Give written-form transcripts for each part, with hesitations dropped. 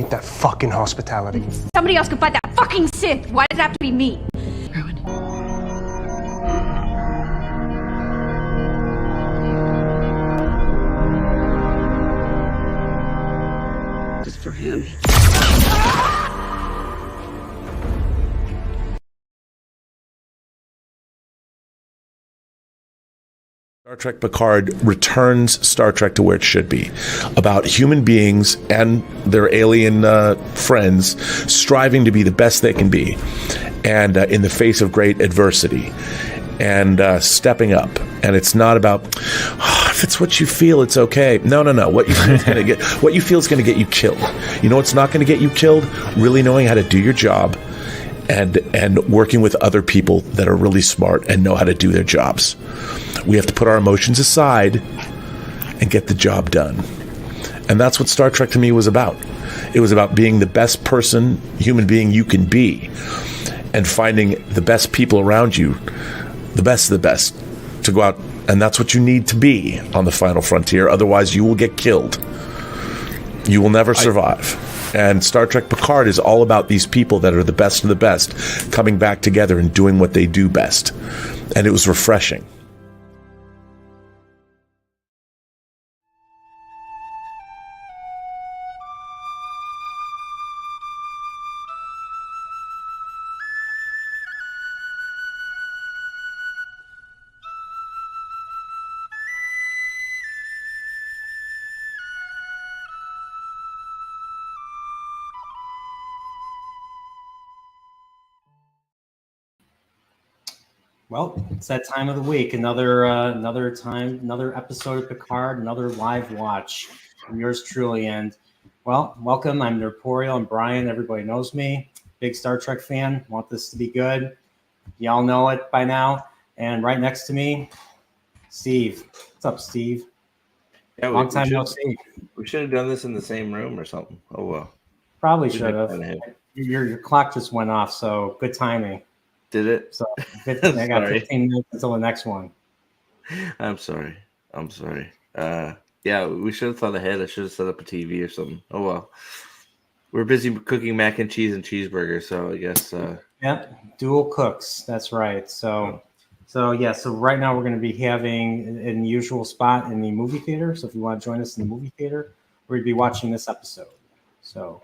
hate that fucking hospitality. Somebody else could fight that fucking Sith. Why does it have to be me? Rowan. Just for him. Star Trek Picard returns Star Trek to where it should be, about human beings and their alien friends striving to be the best they can be, and in the face of great adversity, and stepping up. And it's not about, if it's what you feel, it's okay. No. What you feel is going to get you killed. You know what's not going to get you killed? Really knowing how to do your job, and working with other people that are really smart and know how to do their jobs. We have to put our emotions aside and get the job done. And that's what Star Trek to me was about. It was about being the best person, human being you can be, and finding the best people around you, the best of the best, to go out. And that's what you need to be on the final frontier. Otherwise, you will get killed. You will never survive. And Star Trek Picard is all about these people that are the best of the best coming back together and doing what they do best. And it was refreshing. Well, it's that time of the week. Another episode of Picard, another live watch from yours truly. And well, welcome. I'm Nerporeal. I'm Brian. Everybody knows me. Big Star Trek fan. Want this to be good. Y'all know it by now. And right next to me, Steve. What's up, Steve? Yeah, long time no see. We should have done this in the same room or something. Oh well. Probably should have. Your clock just went off, so good timing. Did it? So I got 15 minutes until the next one. I'm sorry. Yeah, we should have thought ahead. I should have set up a TV or something. Oh well. We're busy cooking mac and cheese and cheeseburgers, so I guess. Yeah, dual cooks. That's right. So right now we're going to be having an usual spot in the movie theater. So if you want to join us in the movie theater, we're going to be watching this episode. So.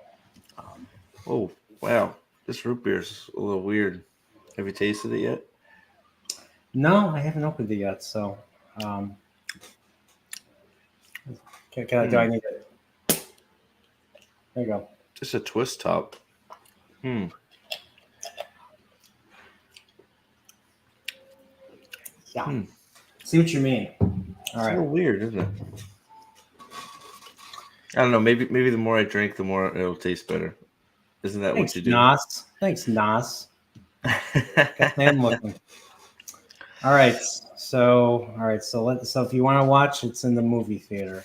Oh wow! This root beer's a little weird. Have you tasted it yet? No, I haven't opened it yet. So, do I need it? There you go. Just a twist top. Yeah. See what you mean. All it's right. a little weird, isn't it? I don't know. Maybe the more I drink, the more it'll taste better. Isn't that what you do? Thanks, Nas. I'm looking. All right. So if you want to watch, it's in the movie theater.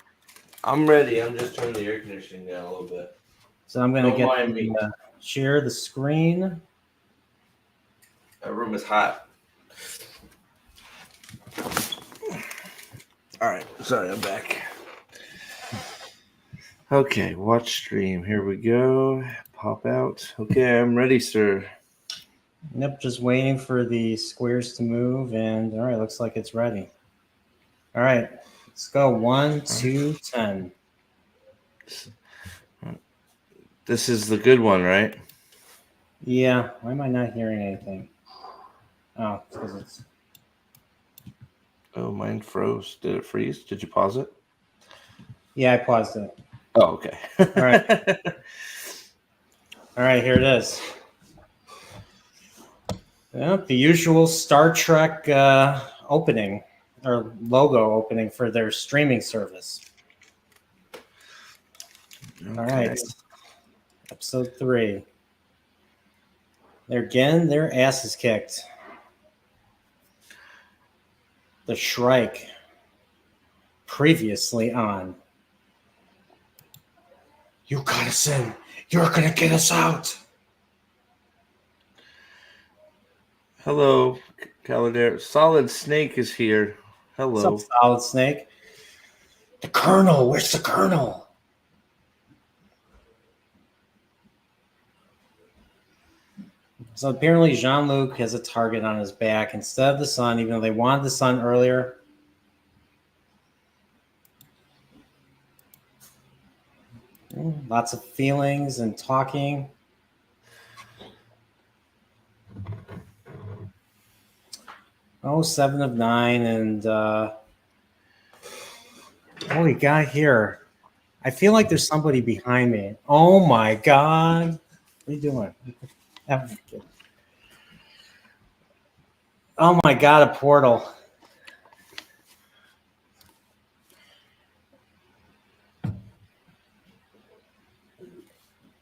I'm ready. I'm just turning the air conditioning down a little bit. So I'm going to share the screen. That room is hot. All right. Sorry, I'm back. Okay, watch stream. Here we go. Pop out. Okay, I'm ready, sir. Yep, just waiting for the squares to move, and all right, looks like it's ready. All right, let's go. 1, 2, 10. This is the good one, right? Yeah. Why am I not hearing anything? Oh, because it's. Oh, mine froze. Did it freeze? Did you pause it? Yeah, I paused it. Oh, okay. All right. All right, here it is. Yep, the usual Star Trek opening or logo opening for their streaming service. Okay. All right. Episode 3. Their ass is kicked. The Shrike. Previously on. You got us in. You're going to get us out. Hello, Caladair. Solid Snake is here. Hello. What's up, Solid Snake? The Colonel. Where's the Colonel? So apparently Jean-Luc has a target on his back instead of the sun, even though they wanted the sun earlier. Lots of feelings and talking. Oh, 7 of 9. And what we got here? I feel like there's somebody behind me. Oh my God. What are you doing? Oh my God, a portal.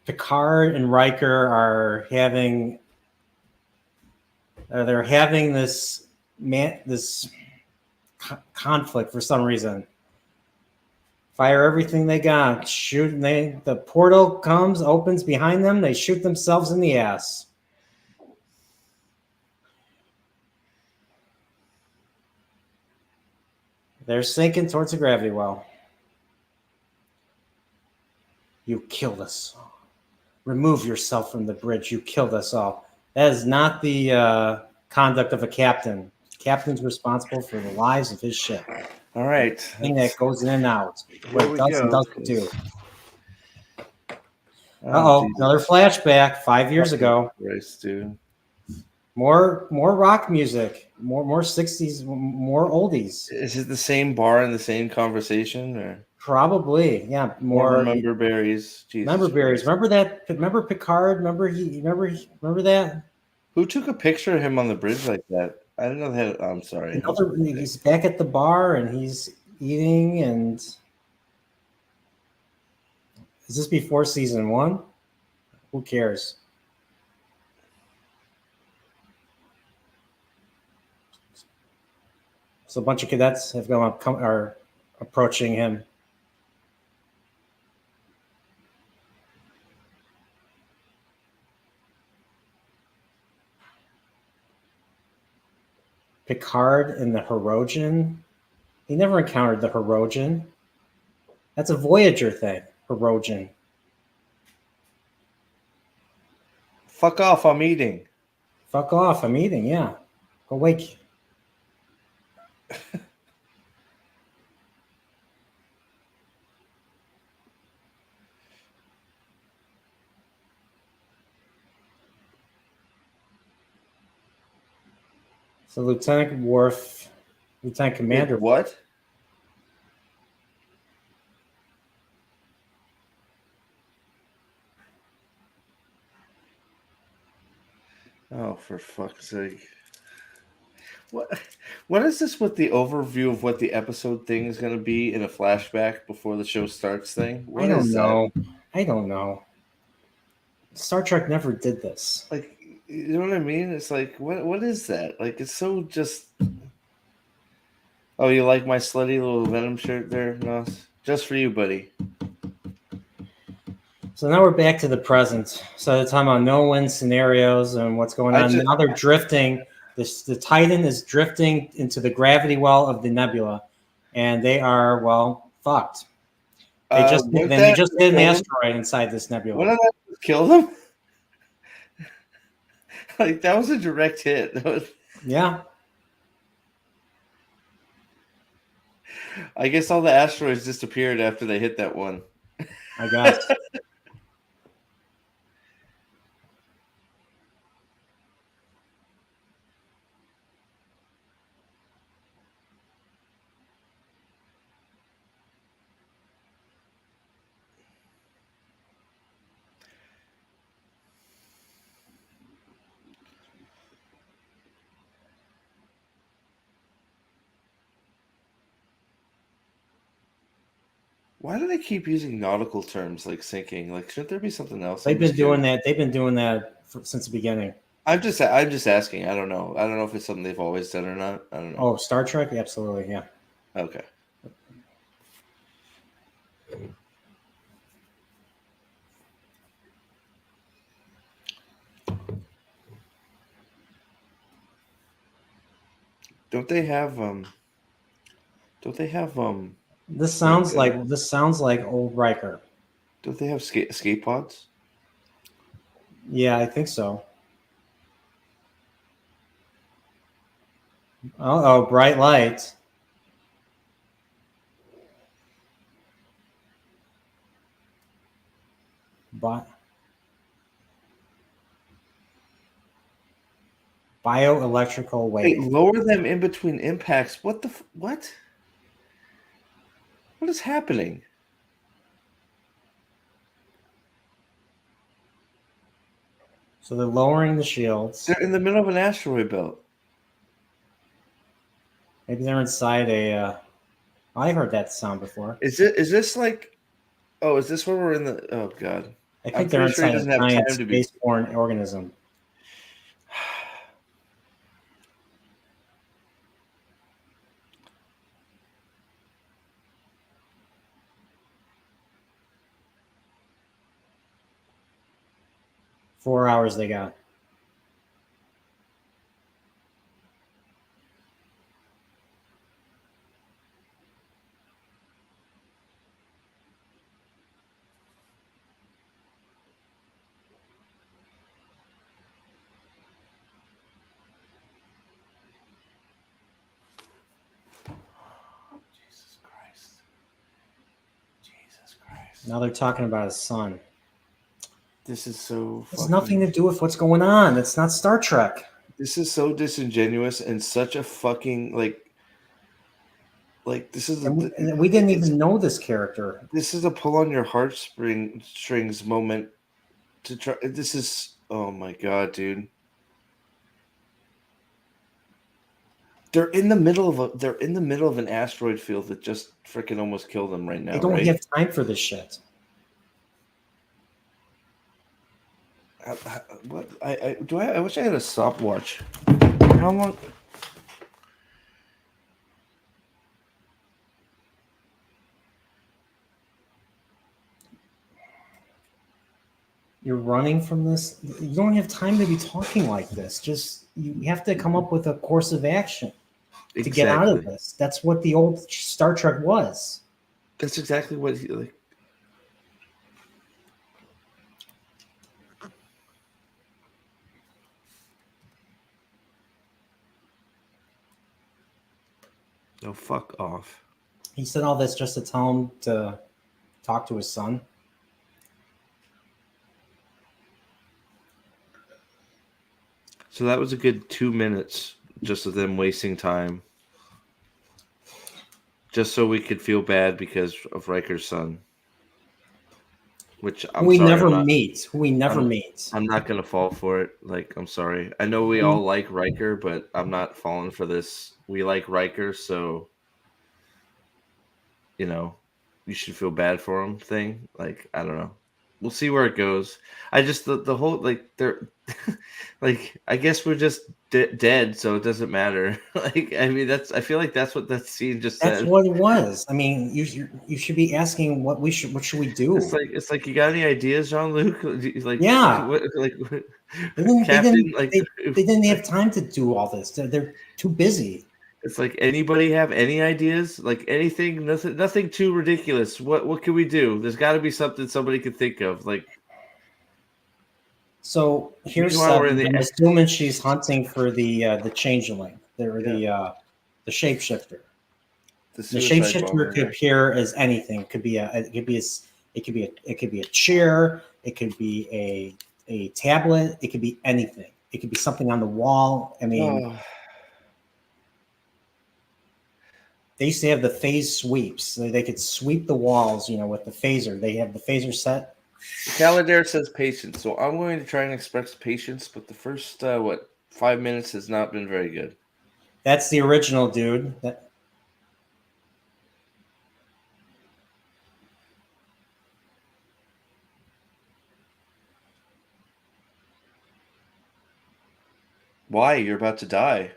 Picard and Riker are having they're having this conflict for some reason. Fire everything they got. Shoot, and the portal comes, opens behind them. They shoot themselves in the ass. They're sinking towards the gravity well. You killed us all. Remove yourself from the bridge. You killed us all. That is not the conduct of a captain. Captain's responsible for the lives of his ship. All right. Thing that goes in and out. What it does and doesn't do. Uh-oh, another flashback 5 years ago. Christ, dude. More rock music, more 60s, more oldies. Is it the same bar and the same conversation, or probably? Yeah, more remember berries. Remember berries. Remember that? Remember Picard? Remember that? Who took a picture of him on the bridge like that? I didn't know that. I'm sorry. He's back at the bar and he's eating. And is this before season 1? Who cares? So a bunch of cadets have are approaching him. Picard and the Hirogen. He never encountered the Hirogen. That's a Voyager thing, Hirogen. Fuck off, I'm eating. Fuck off, I'm eating, yeah. Go wake. So Lieutenant Commander. Wait, what? Oh, for fuck's sake. What is this with the overview of what the episode thing is going to be in a flashback before the show starts thing? I don't know. I don't know. Star Trek never did this. Like, you know what I mean? It's like, what is that? Like, it's so just... Oh, you like my slutty little Venom shirt there, Nos? Just for you, buddy. So now we're back to the present. So they're talking about no-win scenarios and what's going on. Now they're drifting. The Titan is drifting into the gravity well of the nebula, and they are, well, fucked. They just hit an asteroid inside this nebula. Wouldn't that kill them? Like, that was a direct hit. Yeah. I guess all the asteroids disappeared after they hit that one. I guess. Why do they keep using nautical terms like sinking? Like, shouldn't there be something else? They've been doing that. They've been doing that since the beginning. I'm just asking. I don't know. I don't know if it's something they've always done or not. I don't know. Oh, Star Trek? Absolutely, yeah. Okay. Don't they have This sounds like old Riker. Don't they have escape pods? Yeah, I think so. Oh, bright light. Bioelectrical Wait, wave. lower them in between impacts. What the what? What is happening? So they're lowering the shields. They're in the middle of an asteroid belt. Maybe they're inside a. I heard that sound before. Is this like? Oh, is this where we're in the? Oh God. I I'm think they're pretty sure he inside doesn't a have giant time to be. spaceborne organism. Four hours they got. Jesus Christ. Jesus Christ. Now they're talking about his son. This is so. It has nothing to do with what's going on. It's not Star Trek. This is so disingenuous and such a fucking like this is. And we didn't even know this character. This is a pull on your heartstrings moment. To try. This is. Oh my God, dude. They're in the middle of an asteroid field that just freaking almost killed them right now. They don't right? have time for this shit. What I wish I had a stopwatch. How long? You're running from this. You don't have time to be talking like this. Just you have to come up with a course of action to get out of this. That's what the old Star Trek was. That's exactly what he like. No, fuck off. He said all this just to tell him to talk to his son. So that was a good 2 minutes just of them wasting time. Just so we could feel bad because of Riker's son. Which Who we never meet. I'm not gonna fall for it. Like, I'm sorry. I know we all like Riker, but I'm not falling for this. We like Riker, so you should feel bad for him thing. Like, I don't know. We'll see where it goes. I just the whole like they're like I guess we're just dead, so it doesn't matter. Like, I mean, I feel like that's what that scene just said. That's what it was. I mean, you should be asking what should we do? It's like you got any ideas, Jean-Luc? Like, yeah, they didn't have time to do all this. They're too busy. It's like, anybody have any ideas? Like, anything? Nothing too ridiculous. What can we do? There's got to be something somebody could think of. Like, so here's I'm assuming she's hunting for the changeling, the shapeshifter. The shapeshifter could appear as anything. It could be a chair. It could be a tablet. It could be anything. It could be something on the wall. I mean. They used to have the phase sweeps. They could sweep the walls, with the phaser. They have the phaser set. Calendar says patience, so I'm going to try and express patience, but the first 5 minutes has not been very good. That's the original, dude. Why? You're about to die.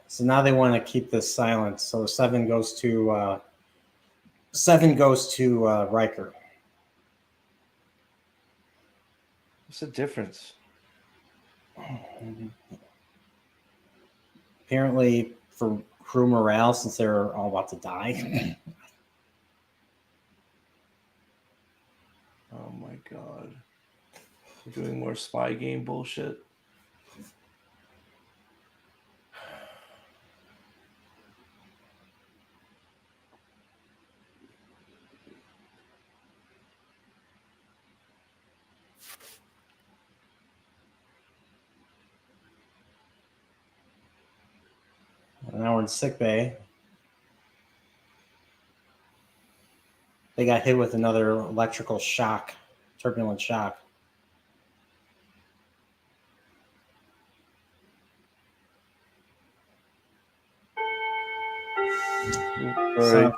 So now they want to keep this silent. So 7 goes to Riker. What's the difference? Apparently, for crew morale since they're all about to die. Oh my god. We're doing more spy game bullshit. Now we're in sick bay. They got hit with another electrical shock, turbulent shock. All right.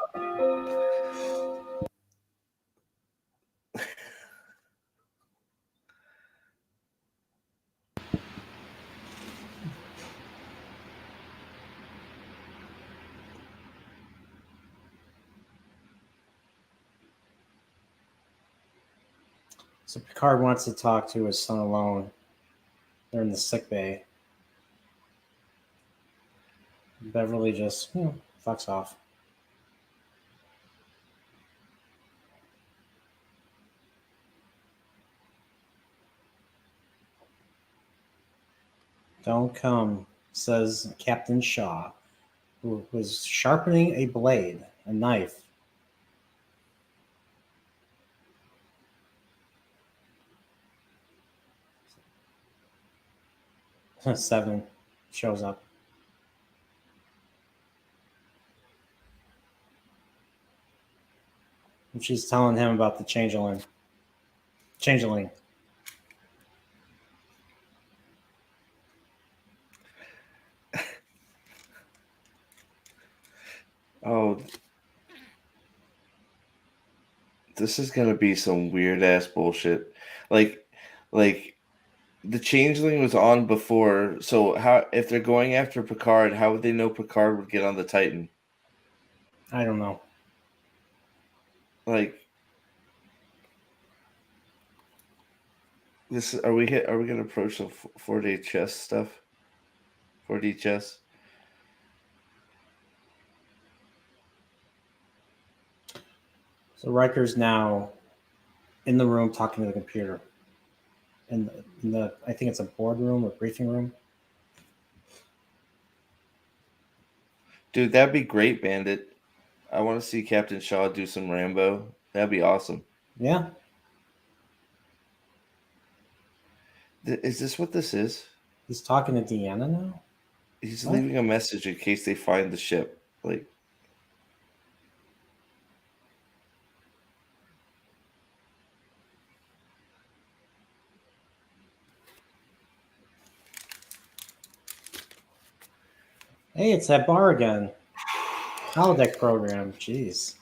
So Picard wants to talk to his son alone. They're in the sick bay. Beverly just fucks off. Don't come, says Captain Shaw, who was sharpening a blade, a knife. Seven shows up. And she's telling him about the changeling. Oh, this is gonna be some weird ass bullshit. Like the changeling was on before, so how if they're going after Picard, how would they know Picard would get on the Titan? I don't know. Like this are we gonna approach some 4D chess stuff? 4D chess? So Riker's now in the room talking to the computer. In the I think it's a boardroom or briefing room. Dude, that'd be great, Bandit. I want to see Captain Shaw do some Rambo. That'd be awesome. Yeah. Is this what this is? He's talking to Deanna now? He's What? leaving a message in case they find the ship. Like, Hey, it's that bar again. Holodeck program. Jeez.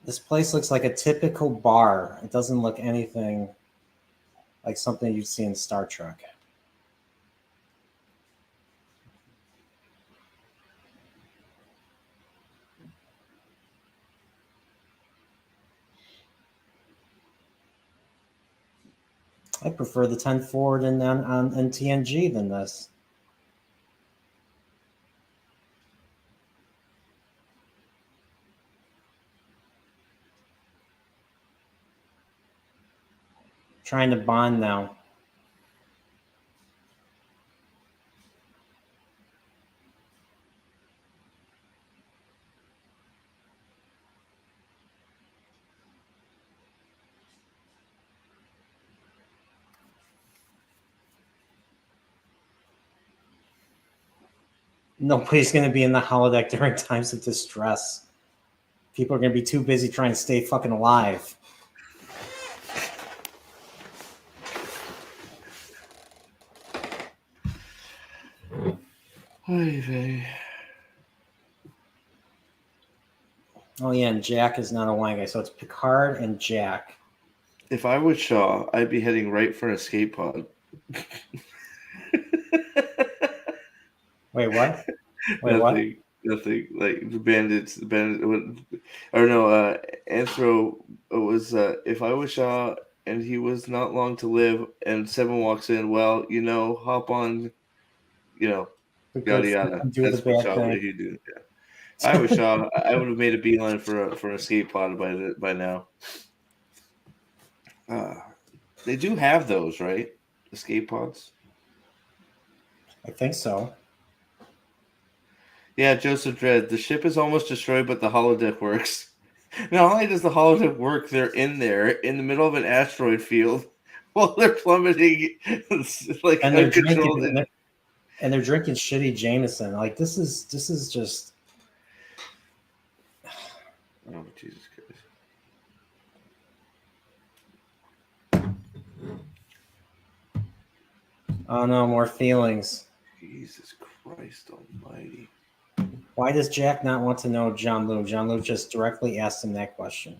This place looks like a typical bar. It doesn't look anything like something you'd see in Star Trek. I prefer the 10 forward and on TNG than this. Trying to bond now. Nobody's going to be in the holodeck during times of distress. People are going to be too busy trying to stay fucking alive. Oh yeah, and Jack is not a wine guy, so it's Picard and Jack. if I was Shaw, I'd be heading right for an escape pod. Wait, what? Wait, what? Nothing. Like the bandits. Or no. Anthro was. If I was Shaw, and he was not long to live. And Seven walks in. Well, hop on, The yada good yada. thing, do That's the what bad Shaw thing. would do. Yeah. I was Shaw. I would have made a beeline for an escape pod by now. They do have those, right? Escape pods. I think so. Yeah, Joseph Dredd. The ship is almost destroyed, but the holodeck works. Not only does the holodeck work, they're in there in the middle of an asteroid field while they're plummeting, like And they're uncontrolled. drinking, and they're drinking shitty Jameson. Like this is just. Oh, Jesus Christ. Oh no, more feelings. Jesus Christ Almighty. Why does Jack not want to know Jean-Luc? Jean-Luc just directly asked him that question.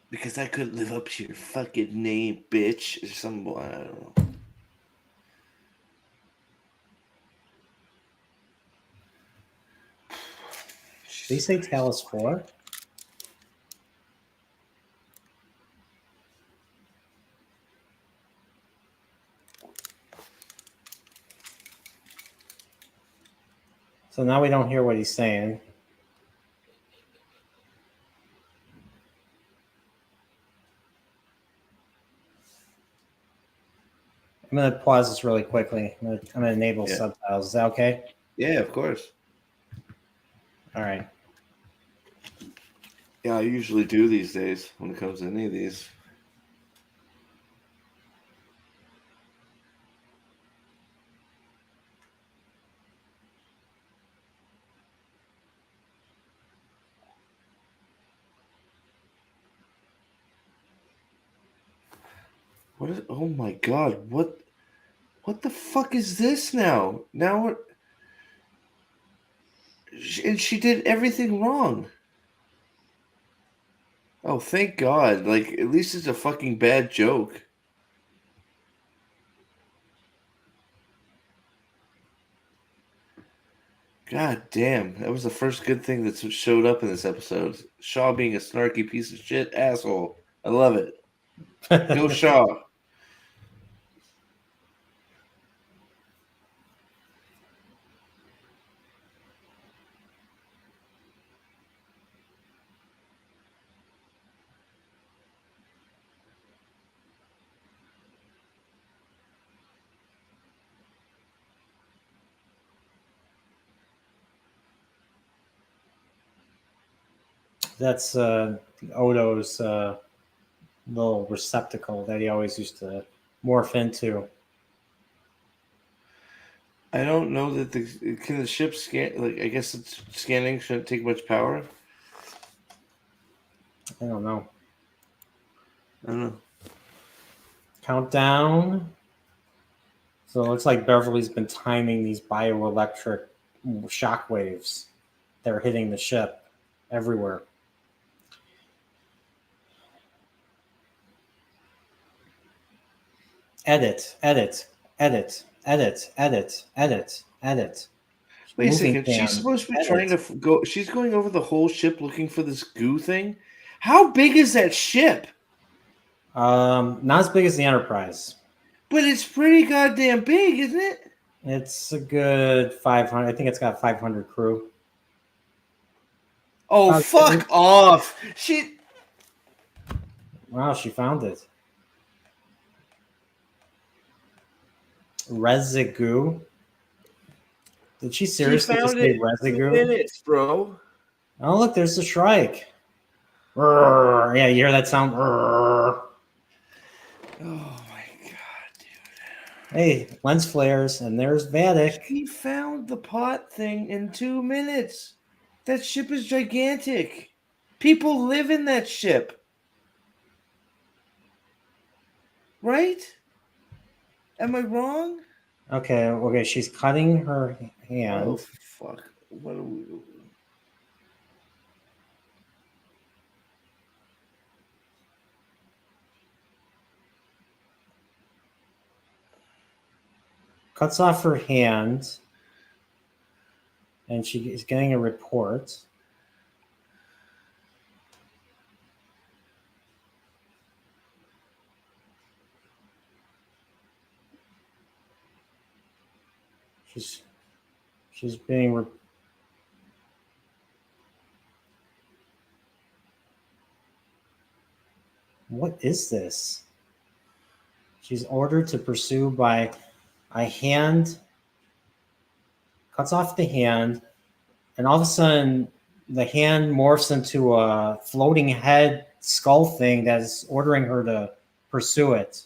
Because I couldn't live up to your fucking name, bitch. Or something, I don't know. Did he say Talos 4? So now we don't hear what he's saying. I'm going to pause this really quickly. I'm going to enable subtitles. Is that okay? Yeah, of course. All right. Yeah, I usually do these days when it comes to any of these. What is? Oh my God! What the fuck is this now? Now what? And she did everything wrong. Oh, thank God! Like at least it's a fucking bad joke. God damn, that was the first good thing that showed up in this episode. Shaw being a snarky piece of shit asshole. I love it. Go Shaw. That's Odo's little receptacle that he always used to morph into. I don't know that can the ship scan. Like I guess it's scanning shouldn't take much power. I don't know. I don't know. Countdown. So it looks like Beverly's been timing these bioelectric shock waves that are hitting the ship everywhere. Edit. Wait a Moving second. cam. She's supposed to be Edit. trying to go. She's going over the whole ship looking for this goo thing. How big is that ship? Not as big as the Enterprise. But it's pretty goddamn big, isn't it? It's a good 500. I think it's got 500 crew. Oh, fuck off! Wow, she found it. Residue. Did she seriously just say residue? 2 minutes, bro. Oh, look, there's the Shrike. Rrr. Yeah, you hear that sound? Rrr. Oh my God, dude. Hey, lens flares, and there's Vatic. He found the pot thing in 2 minutes. That ship is gigantic. People live in that ship. Right? Am I wrong? Okay, she's cutting her hand. Oh, fuck. What are we doing? Cuts off her hand, and she is getting a report. She's being. What is this? She's ordered to pursue by a hand. Cuts off the hand, and all of a sudden, the hand morphs into a floating head skull thing that is ordering her to pursue it.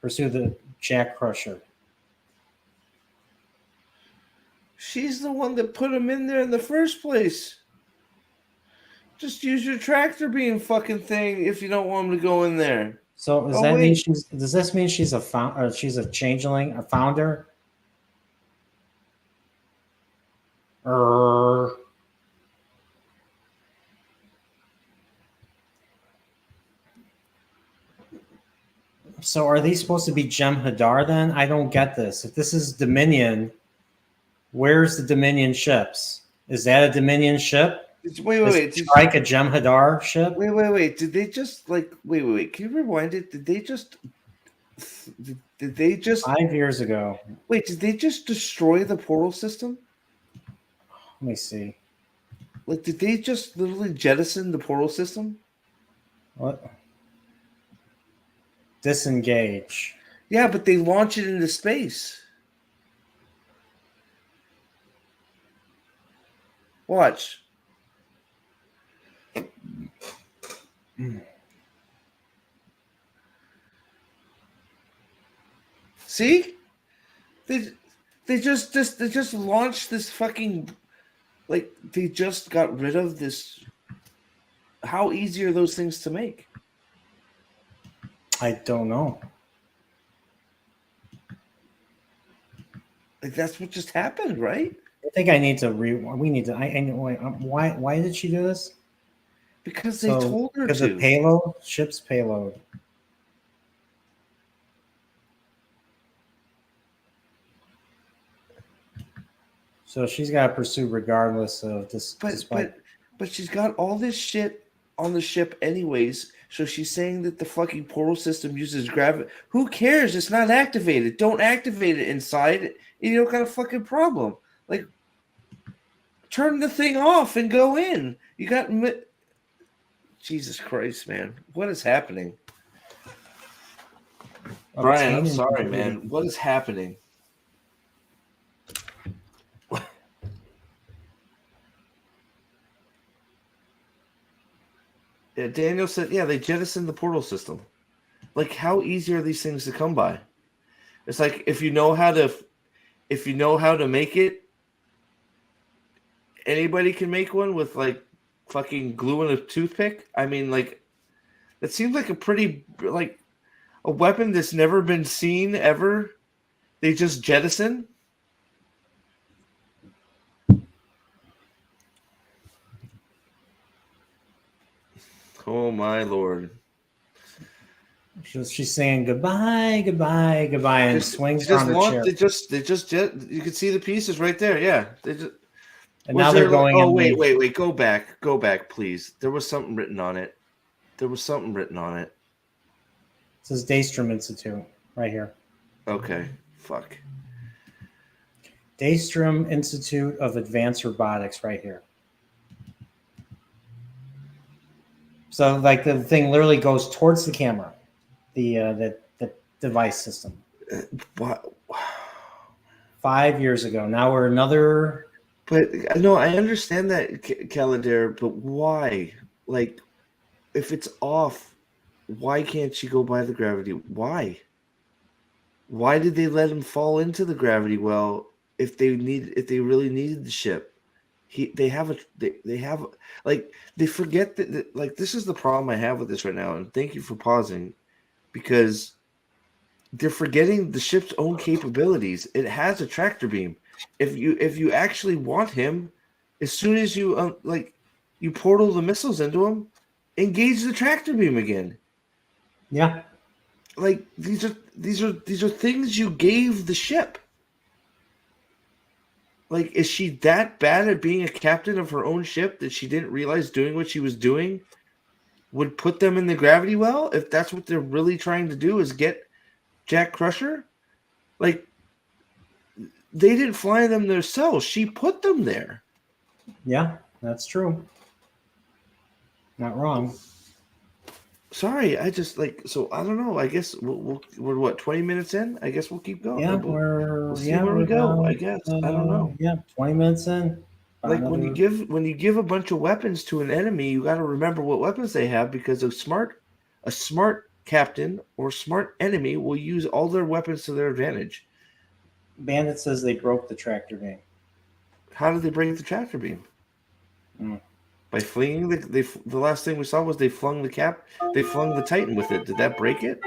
Pursue the Jack Crusher. She's the one that put him in there in the first place. Just use your tractor beam fucking thing if you don't want him to go in there. So does this mean she's a she's a changeling, a founder? So are these supposed to be Jem'Hadar then? I don't get this. If this is Dominion, where's the Dominion ships? Is that a Dominion ship? Wait. Strike a Jem'Hadar ship? Wait. Did they just wait. Can you rewind it? Did they just 5 years ago? Wait, did they just destroy the portal system? Let me see. Like, did they just literally jettison the portal system? What? Disengage. Yeah, but they launch it into space. Watch. See? They just launched this fucking, like, they just got rid of this. How easy are those things to make? I don't know. Like, that's what just happened, right? I think I need to we need to why did she do this? Because they told her to. Because of payload, ship's payload. So she's got to pursue regardless of this. But she's got all this shit on the ship anyways. So she's saying that the fucking portal system uses gravity. Who cares? It's not activated. Don't activate it inside. You don't got a fucking problem. Like, turn the thing off and go in. You got Jesus Christ, man. What is happening? Brian, I'm sorry, man. What is happening? Yeah, Daniel said, yeah, they jettisoned the portal system. Like, how easy are these things to come by? It's like, if you know how to make it, anybody can make one with, like, fucking glue and a toothpick. I mean, like, it seems like a pretty, like, a weapon that's never been seen ever. They just jettison. Oh my Lord! She's saying goodbye, and swings on the chair. You can see the pieces right there. Yeah, and now they're going. Oh wait! Go back, please. There was something written on it. It says Daystrom Institute right here. Okay, fuck. Daystrom Institute of Advanced Robotics right here. So, like, the thing literally goes towards the camera, the device system. What? 5 years ago. Now we're another. But no, I understand that, Calendar. But why? Like, if it's off, why can't she go by the gravity? Why? Why did they let him fall into the gravity well? If they really needed the ship. They forget that like, this is the problem I have with this right now, and thank you for pausing, because they're forgetting the ship's own capabilities. It has a tractor beam. If you actually want him, as soon as you you portal the missiles into him, engage the tractor beam again. Yeah, like these are things you gave the ship. Like, is she that bad at being a captain of her own ship that she didn't realize doing what she was doing would put them in the gravity well? If that's what they're really trying to do, is get Jack Crusher? Like, they didn't fly them themselves. She put them there. Yeah, that's true. Not wrong. Sorry, I just so I don't know. I guess we're what 20 minutes in. I guess we'll keep going. Yeah, We'll see where we go. I guess I don't know. Yeah, 20 minutes in. Like when you give a bunch of weapons to an enemy, you got to remember what weapons they have, because a smart captain or smart enemy will use all their weapons to their advantage. Bandit says they broke the tractor beam. How did they break the tractor beam? By flinging the last thing we saw was they flung the Titan with it. Did that break it?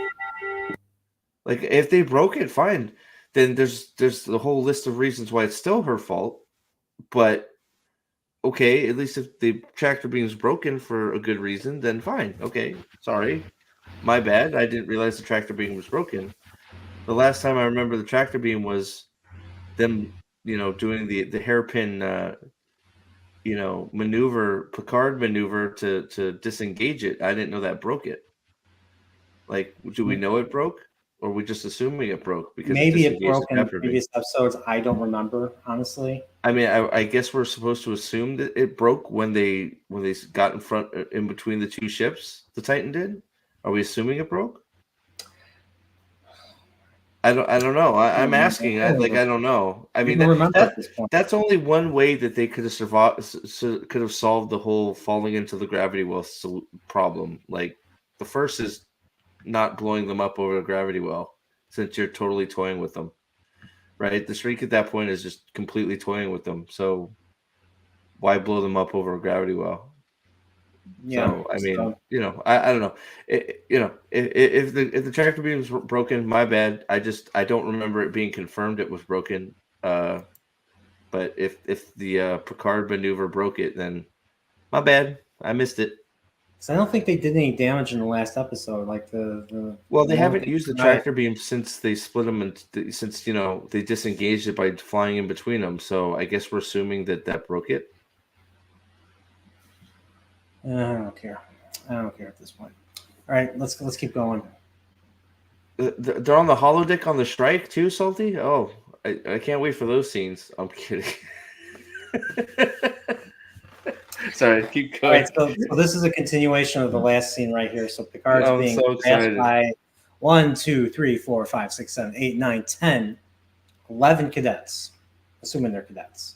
Like, if they broke it, fine. Then there's the whole list of reasons why it's still her fault. But okay, at least if the tractor beam's broken for a good reason, then fine. Okay, sorry, my bad. I didn't realize the tractor beam was broken. The last time I remember the tractor beam was them, doing the hairpin, Picard maneuver to disengage it. I didn't know that broke it. Like, do we know it broke, or are we just assuming it broke because maybe it broke in previous episodes? I don't remember, honestly. I mean, I guess we're supposed to assume that it broke when they got in between the two ships. The Titan did. Are we assuming it broke? I don't know. I'm asking. I don't know. I mean, that's only one way that they could have solved the whole falling into the gravity well problem. Like, the first is not blowing them up over the gravity well, since you're totally toying with them, right? The Shriek at that point is just completely toying with them. So why blow them up over a gravity well? Yeah, so, I mean, I don't know. If the tractor beam is broken, my bad. I don't remember it being confirmed it was broken. But if the Picard maneuver broke it, then my bad. I missed it. So I don't think they did any damage in the last episode. Like they haven't used the tractor beam since they split them, and since they disengaged it by flying in between them. So I guess we're assuming that broke it. I don't care. I don't care at this point. All right, let's keep going. They're on the holodeck on the strike too, Salty. Oh, I can't wait for those scenes. I'm kidding. Sorry, keep going. All right, so this is a continuation of the last scene right here. So Picard's being asked by 1, 2, 3, 4, 5, 6, 7, 8, 9, 10, 11 cadets, assuming they're cadets.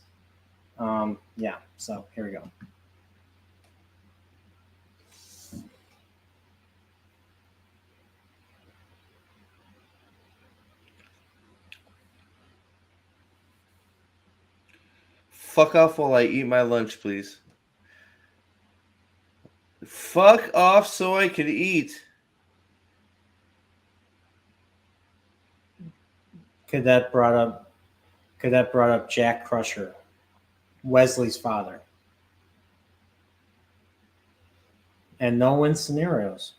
Yeah, so here we go. Fuck off while I eat my lunch, please. Fuck off so I can eat. Cadet brought up Jack Crusher, Wesley's father, and no-win scenarios.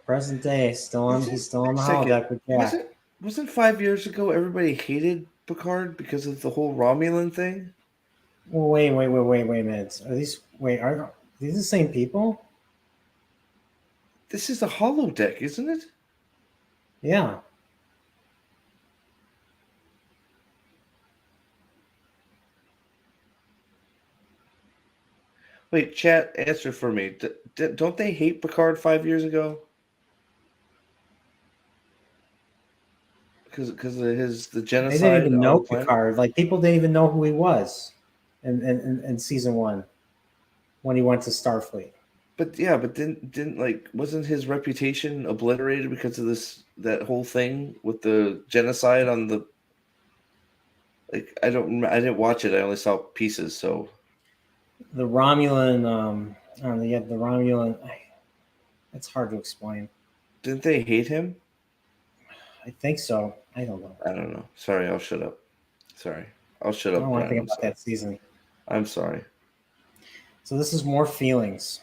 Present day, he's still on the holodeck with Jack. Wasn't 5 years ago everybody hated Picard because of the whole Romulan thing? Well, wait a minute. Are these the same people? This is a holodeck, isn't it? Yeah. Wait, chat, answer for me. Don't they hate Picard 5 years ago? Because of the genocide. They didn't even know Picard. Like, people didn't even know who he was in season 1 when he went to Starfleet. But didn't wasn't his reputation obliterated because of that whole thing with the genocide on the, like, I didn't watch it. I only saw pieces. So the Romulan, the Romulan. It's hard to explain. Didn't they hate him? I think so. I don't know. I don't know. Sorry, I'll shut up. Sorry, I'll shut up. I don't want to think about that season. I'm sorry. So this is more feelings.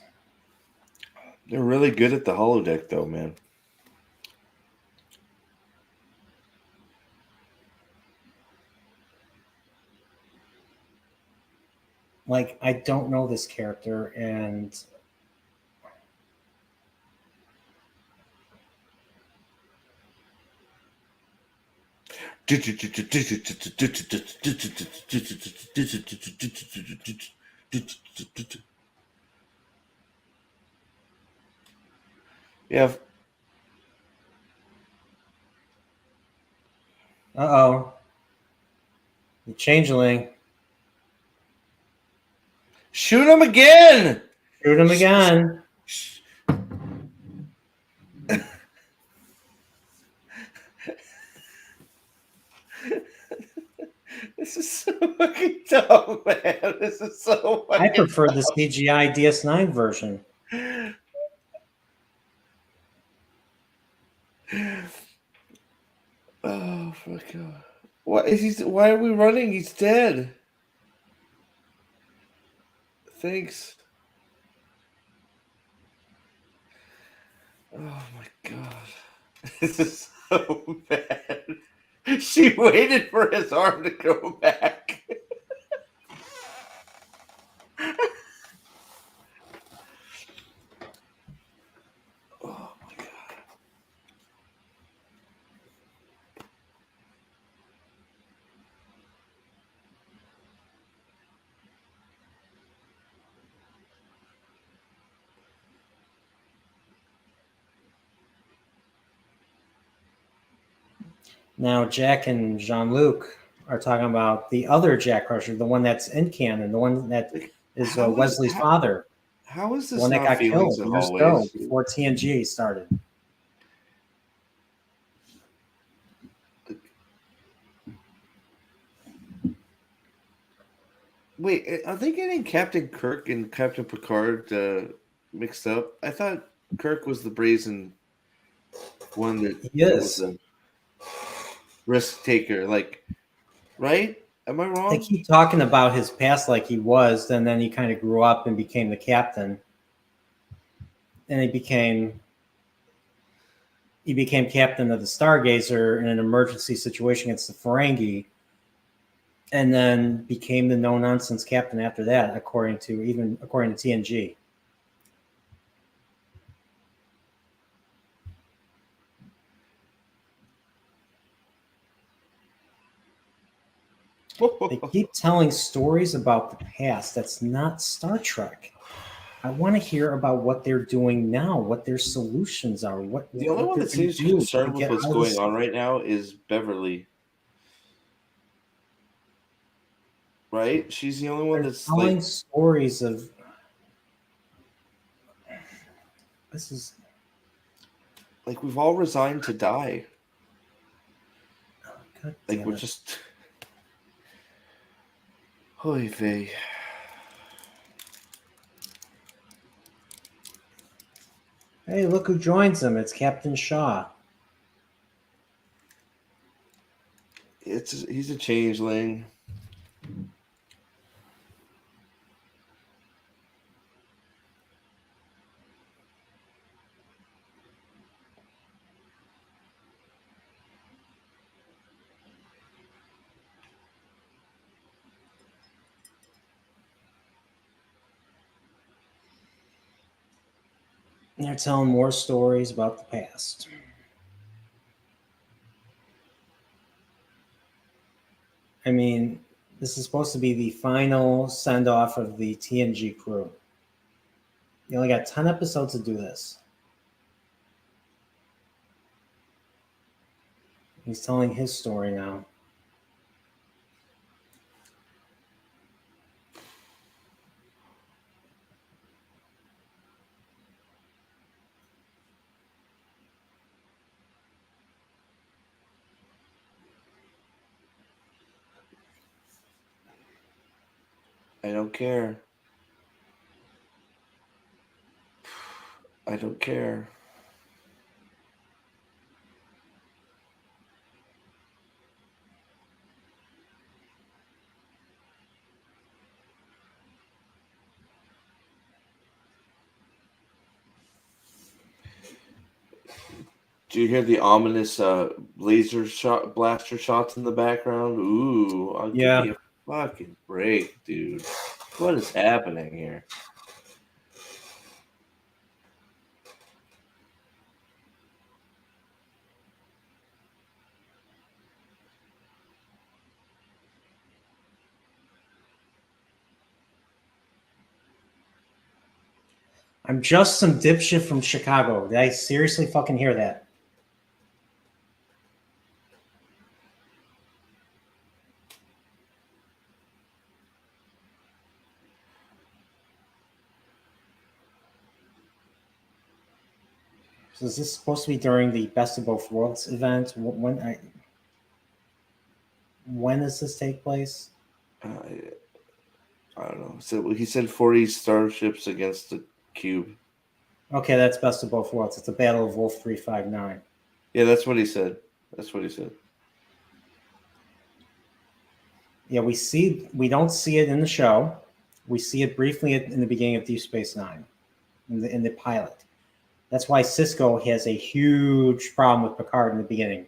They're really good at the holodeck, though, man. like I don't know this character, and Yeah. uh-oh. The changeling. Shoot him again. Shoot him again. This is so fucking dumb, man. This is so fucking I prefer the dumb. CGI DS9 version. Oh my god. Why are we running? He's dead. Thanks. Oh my god. This is so bad. She waited for his arm to go back. Oh my god. Now Jack and Jean-Luc are talking about the other Jack Crusher, the one that's in canon, the one that is Wesley's father, How is the this one that not got feelings killed of years ago always? before TNG started. Wait, are they getting Captain Kirk and Captain Picard mixed up? I thought Kirk was the brazen one that He was is. a risk taker. Like, right? Am I wrong? They keep talking about his past like he was, and then he kind of grew up and became the captain. And he became captain of the Stargazer in an emergency situation against the Ferengi, and then became the no-nonsense captain after that, according to TNG. They keep telling stories about the past. That's not Star Trek. I want to hear about what they're doing now, what their solutions are. The only one that seems concerned with what's going on right now is Beverly. Right? She's the only one that's telling like stories of. This is like we've all resigned to die. God Like damn we're it. just holy vey. Hey, look who joins them. It's Captain Shaw. He's a changeling. And they're telling more stories about the past. I mean, this is supposed to be the final send-off of the TNG crew. You only got 10 episodes to do this. He's telling his story now. I don't care. I don't care. Do you hear the ominous blaster shots in the background? Ooh, I'll give you a fucking break, dude. What is happening here? I'm just some dipshit from Chicago. Did I seriously fucking hear that? So is this supposed to be during the Best of Both Worlds event? When does this take place? I don't know. So he said 40 starships against the cube. Okay, that's Best of Both Worlds. It's the Battle of Wolf 359. Yeah, that's what he said. That's what he said. Yeah, we don't see it in the show. We see it briefly in the beginning of Deep Space Nine, in the pilot. That's why Cisco has a huge problem with Picard in the beginning.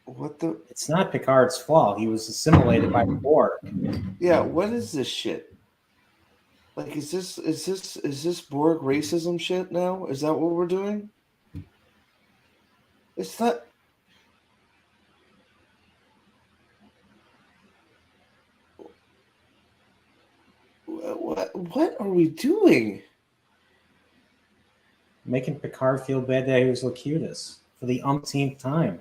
What the? It's not Picard's fault. He was assimilated by the Borg. Yeah, what is this shit? Like, is this Borg racism shit now? Is that what we're doing? It's not. What are we doing? Making Picard feel bad that he was Locutus for the umpteenth time.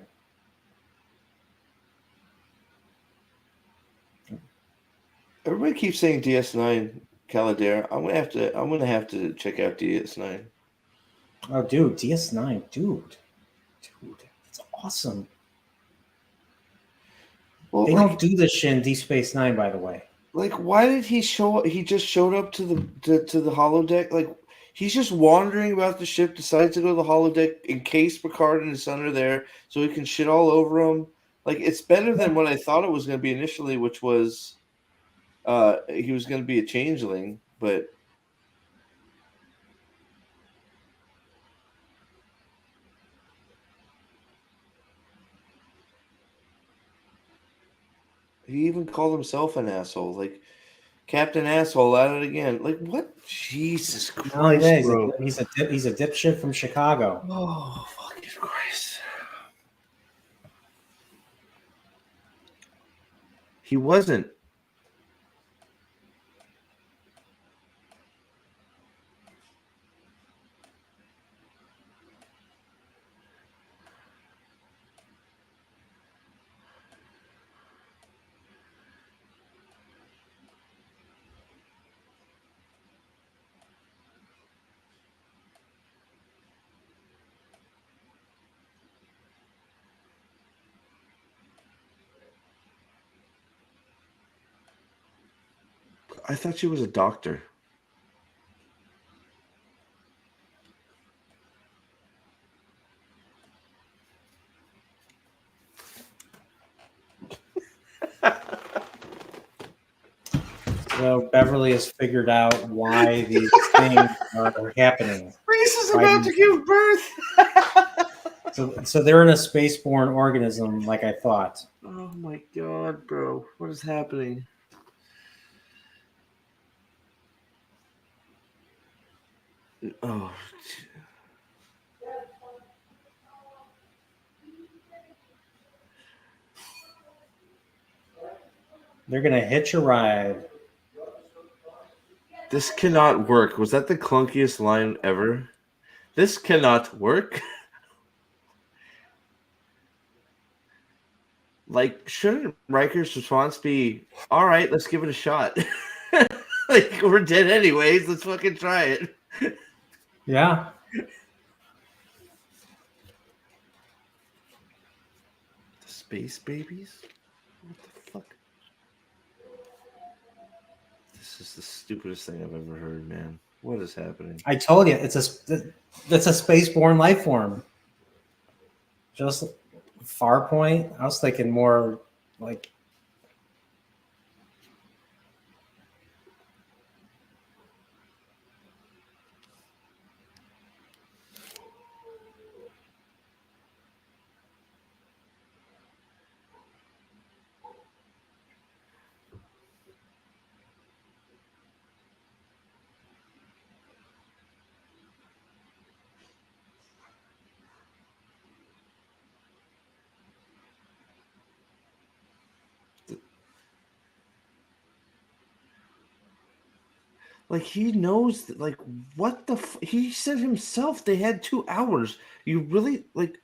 Everybody keeps saying DS9 Caladair. I'm gonna have to check out DS9. Oh, dude, DS9, dude, it's awesome. Well, they don't do this shit in Deep Space Nine, by the way. Like, why did he show up? He just showed up to the holodeck. Like, he's just wandering about the ship, decides to go to the holodeck in case Picard and his son are there, so he can shit all over him. Like, it's better than what I thought it was going to be initially, which was he was going to be a changeling, but he even called himself an asshole. Like, Captain Asshole at it again. Like, what? Jesus Christ, bro. He's a dipshit from Chicago. Oh, fucking Christ. He wasn't. I thought she was a doctor. So Beverly has figured out why these things are happening. Reese is about to give birth. So they're in a spaceborne organism, like I thought. Oh my god, bro. What is happening? Oh. They're going to hitch a ride. This cannot work. Was that the clunkiest line ever? This cannot work. Like, shouldn't Riker's response be, all right, let's give it a shot? Like, we're dead anyways. Let's fucking try it. Yeah. The space babies? What the fuck? This is the stupidest thing I've ever heard, man. What is happening? I told you, it's a spaceborne life form. Just Farpoint. I was thinking more like Like he knows. Like what the? He said himself they had 2 hours. You really like?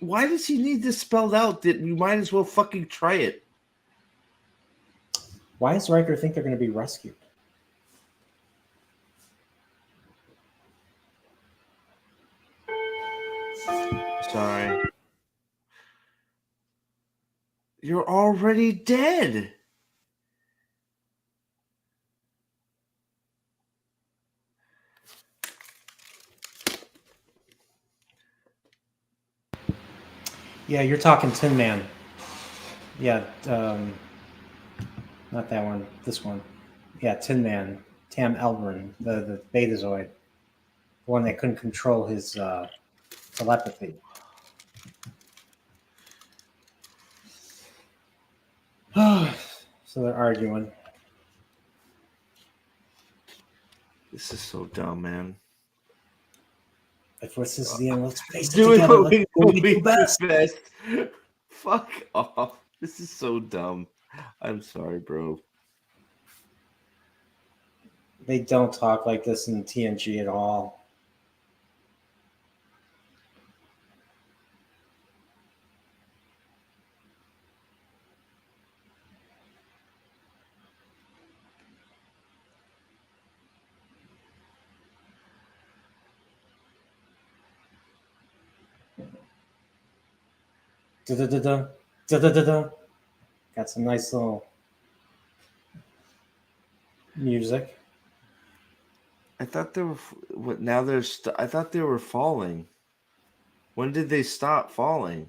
Why does he need this spelled out? That you might as well fucking try it. Why does Riker think they're going to be rescued? Sorry. You're already dead. Yeah, you're talking Tin Man. Yeah, not that one. This one. Yeah, Tin Man. Tam Elverin, the Betazoid. The one that couldn't control his telepathy. So they're arguing. This is so dumb, man. If this is the end, let's face it Doing together. what Let's we do do best. best. Fuck off. This is so dumb. I'm sorry, bro. They don't talk like this in TNG at all. Da-da-da-da. Da-da-da-da. Got some nice little music. I thought they were. What now? I thought they were falling. When did they stop falling?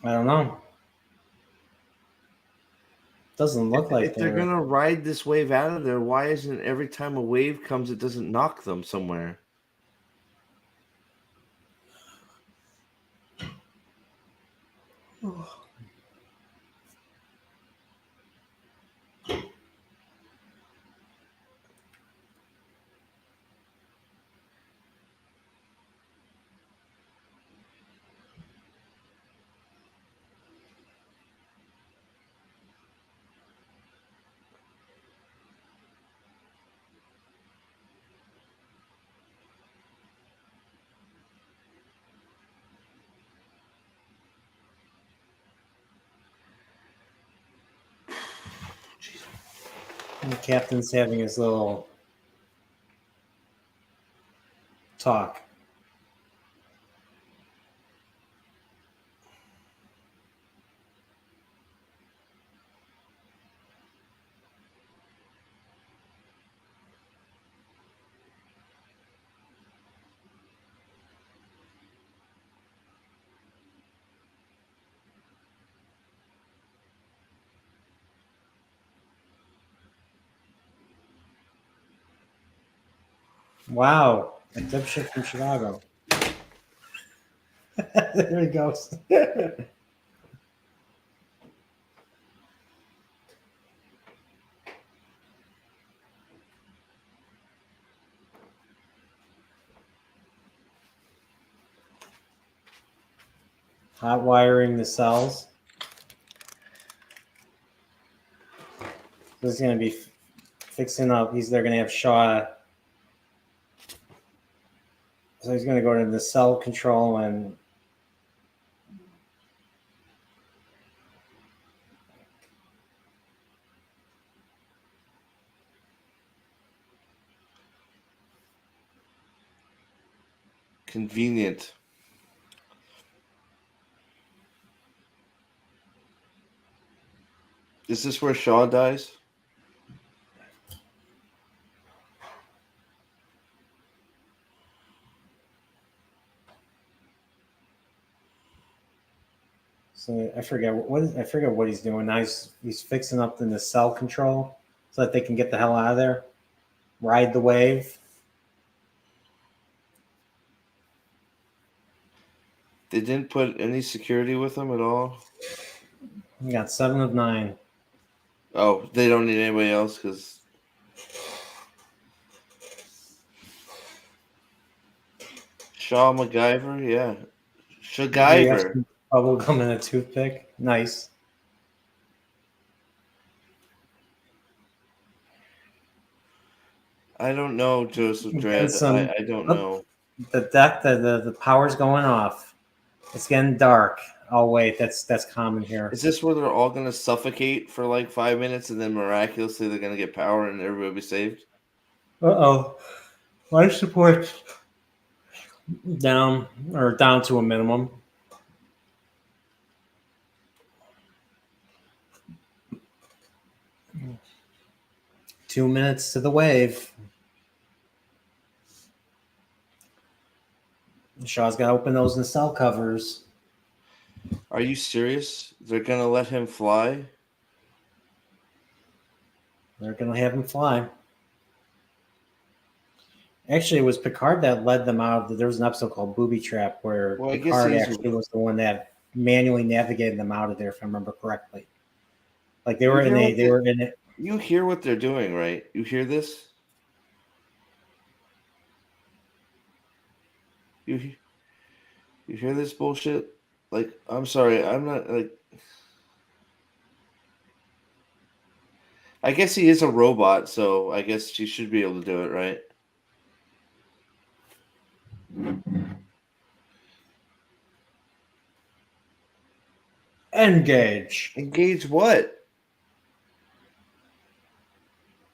I don't know. Doesn't look like If they're gonna ride this wave out of there, why isn't every time a wave comes, it doesn't knock them somewhere? the captain's having his little talk. Wow, a dipshit from Chicago. There he goes. Hot wiring the cells. So he's going to be fixing up. They're going to have Shaw. So he's going to go to the cell control and Convenient. Is this where Shaw dies? so I forget what he's doing. Now he's fixing up in the cell control so that they can get the hell out of there. Ride the wave. They didn't put any security with them at all? We got 7 of 9. Oh, they don't need anybody else because Shaw MacGyver, yeah. Shaggyver. Bubble gum and a toothpick. Nice. I don't know, Joseph Dredd. I don't know. The power's going off. It's getting dark. Oh wait, that's common here. Is this where they're all gonna suffocate for like 5 minutes and then miraculously they're gonna get power and everybody will be saved? Uh-oh. Life support down to a minimum. Two minutes to the wave. Shaw's got to open those nacelle covers. Are you serious? They're gonna let him fly? They're going to have him fly. Actually, it was Picard that led them out. There was an episode called Booby Trap where Picard actually was the one that manually navigated them out of there, if I remember correctly. Like they were in it. You hear what they're doing, right? You hear this? You hear this bullshit? Like, I'm sorry, I'm not like. I guess he is a robot, so I guess she should be able to do it, right? Engage. Engage what?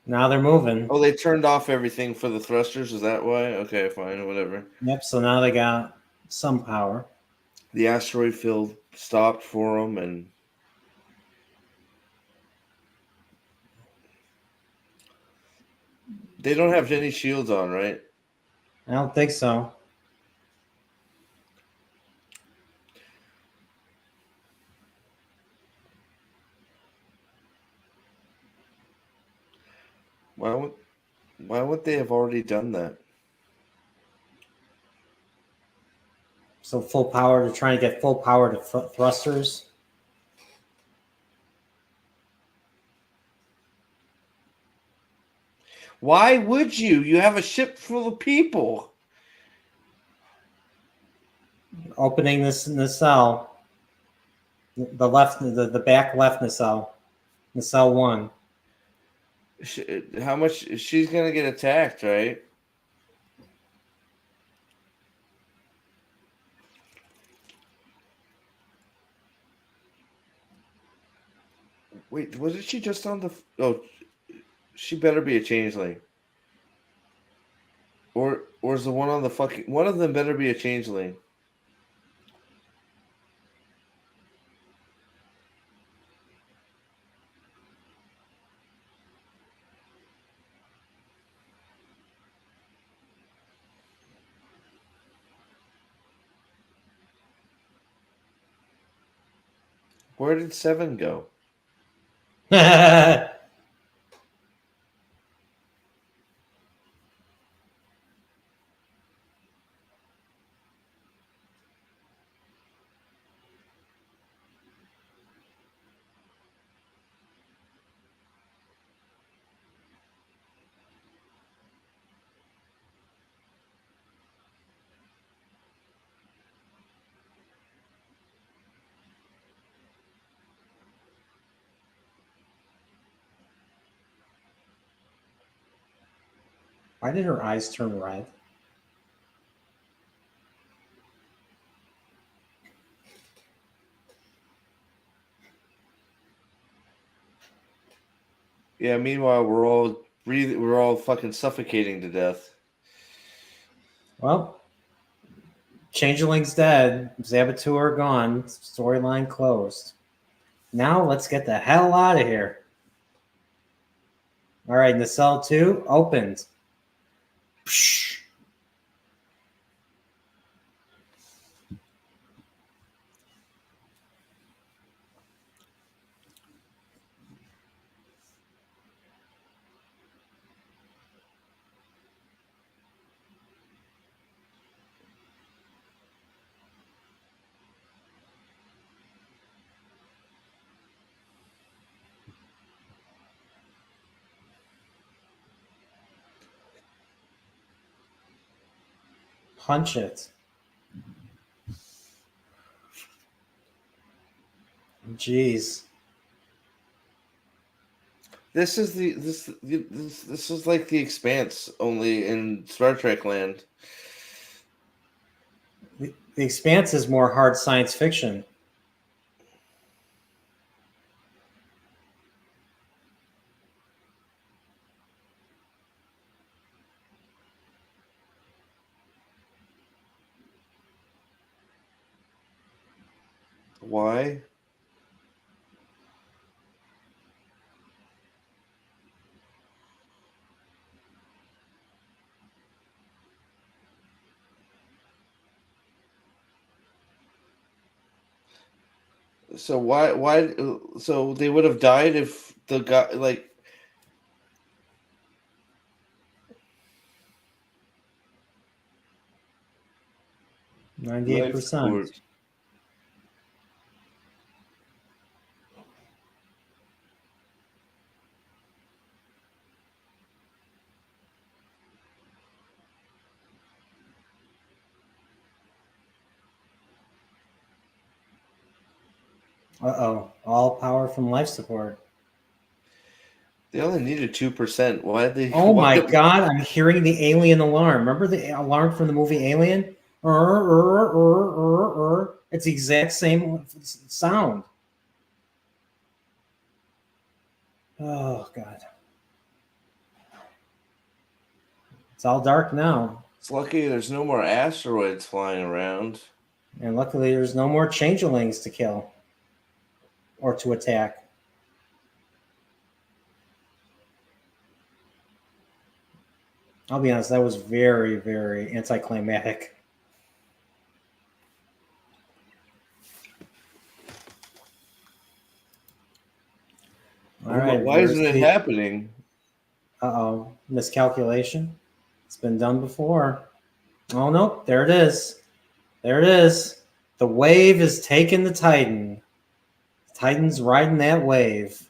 Now they're moving. Oh, they turned off everything for the thrusters. Is that why? Okay, fine, whatever. Yep. So now they got some power. The asteroid field stopped for them, and they don't have any shields on, right? I don't think so. Why would they have already done that? So full power to try and get full power to thrusters. Why would you? You have a ship full of people. Opening this nacelle. The back left nacelle. Nacelle 1. How much? She's gonna get attacked, right? Wait, wasn't she just on the? Oh, she better be a changeling. Or is the one on the fucking? One of them better be a changeling. Where did 7 go? Why did her eyes turn red? Yeah. Meanwhile, we're all fucking suffocating to death. Well, Changeling's dead. Saboteur gone. Storyline closed. Now let's get the hell out of here. All right, nacelle 2 opened. Psh. Punch it. Jeez. This is this is like the Expanse, only in Star Trek land. The Expanse is more hard science fiction. Why? So why so they would have died if the guy like 98%. support. Uh-oh. All power from life support. They only needed 2%. Why they? Oh why, my God, I'm hearing the alien alarm. Remember the alarm from the movie Alien? It's the exact same sound. Oh God. It's all dark now. It's lucky there's no more asteroids flying around. And luckily there's no more changelings to kill or to attack. I'll be honest, that was very, very anticlimactic. All right. Why isn't it happening? Uh-oh. Miscalculation. It's been done before. Oh, no. There it is. There it is. The wave is taking the Titan. The Titan's riding that wave.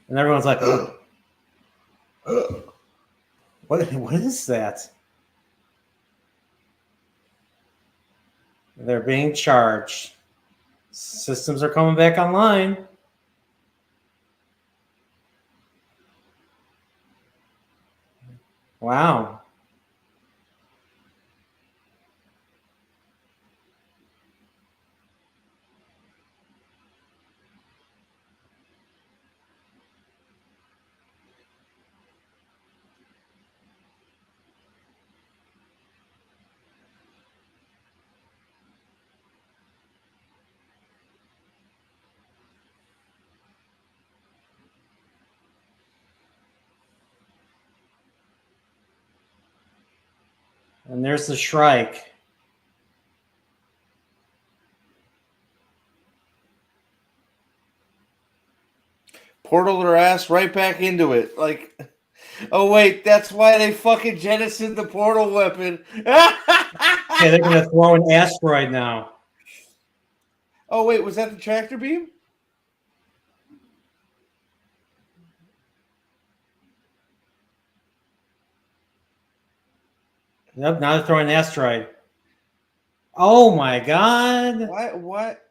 And everyone's like, what is that? They're being charged. Systems are coming back online. Wow. And there's the Shrike. Portal their ass right back into it. Like, oh wait, that's why they fucking jettisoned the portal weapon. Okay, they're gonna throw an asteroid now. Oh wait, was that the tractor beam? Yep, now they're throwing an asteroid. Oh my God. What?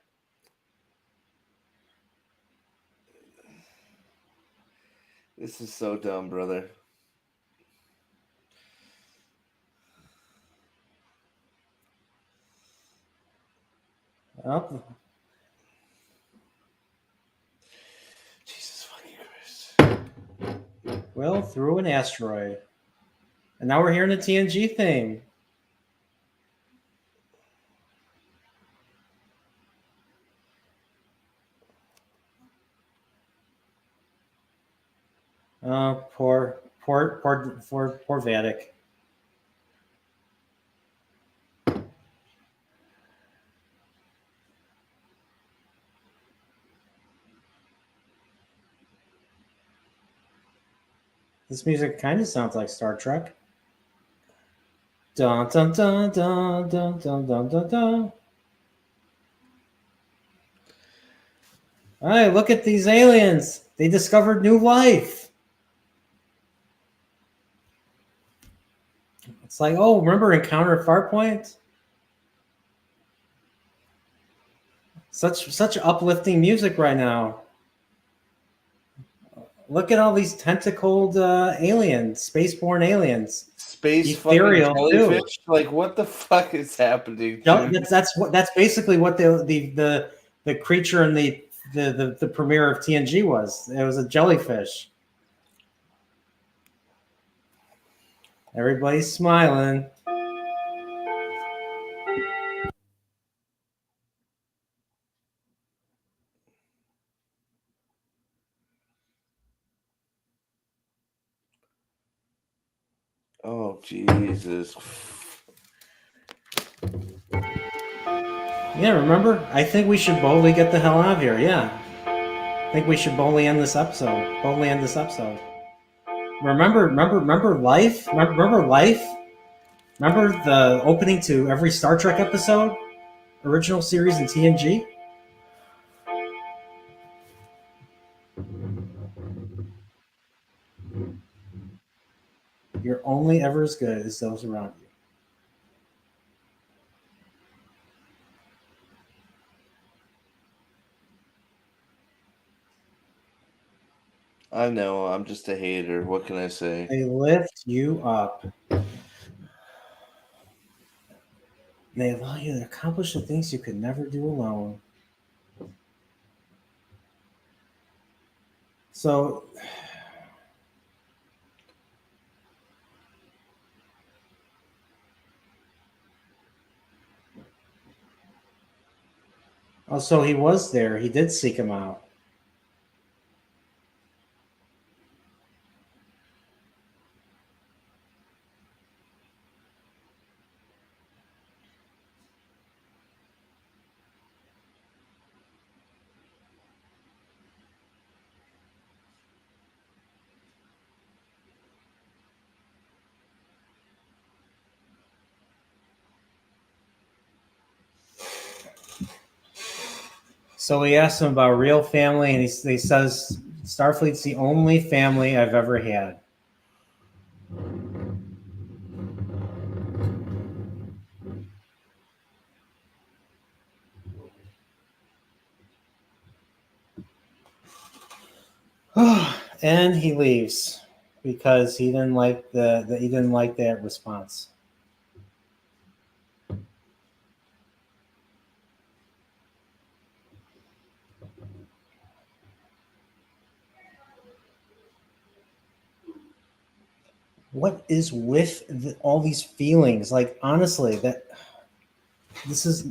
This is so dumb, brother. Oh. Jesus fucking Christ. Well, threw an asteroid. And now we're hearing the TNG theme. Oh, poor Vatic. This music kind of sounds like Star Trek. Dun dun dun dun dun dun dun dun dun. All right, look at these aliens. They discovered new life. It's like, oh, remember Encounter at Farpoint? Such uplifting music right now. Look at all these tentacled aliens, spaceborne aliens. Space Ethereal, fucking too. jellyfish. Like, what the fuck is happening? Dude? That's basically what the creature in the premiere of TNG was. It was a jellyfish. Everybody's smiling. Oh Jesus. Yeah, remember? I think we should boldly get the hell out of here. Yeah. I think we should boldly end this episode. Remember Life? Remember Life? Remember the opening to every Star Trek episode? Original series in TNG? You're only ever as good as those around you. I know, I'm just a hater. What can I say? They lift you up. They allow you to accomplish the things you could never do alone. So, oh, so he was there. He did seek him out. So we asked him about real family, and he says, Starfleet's the only family I've ever had. And he leaves because he didn't like that response. What is with all these feelings? Like, honestly, this is.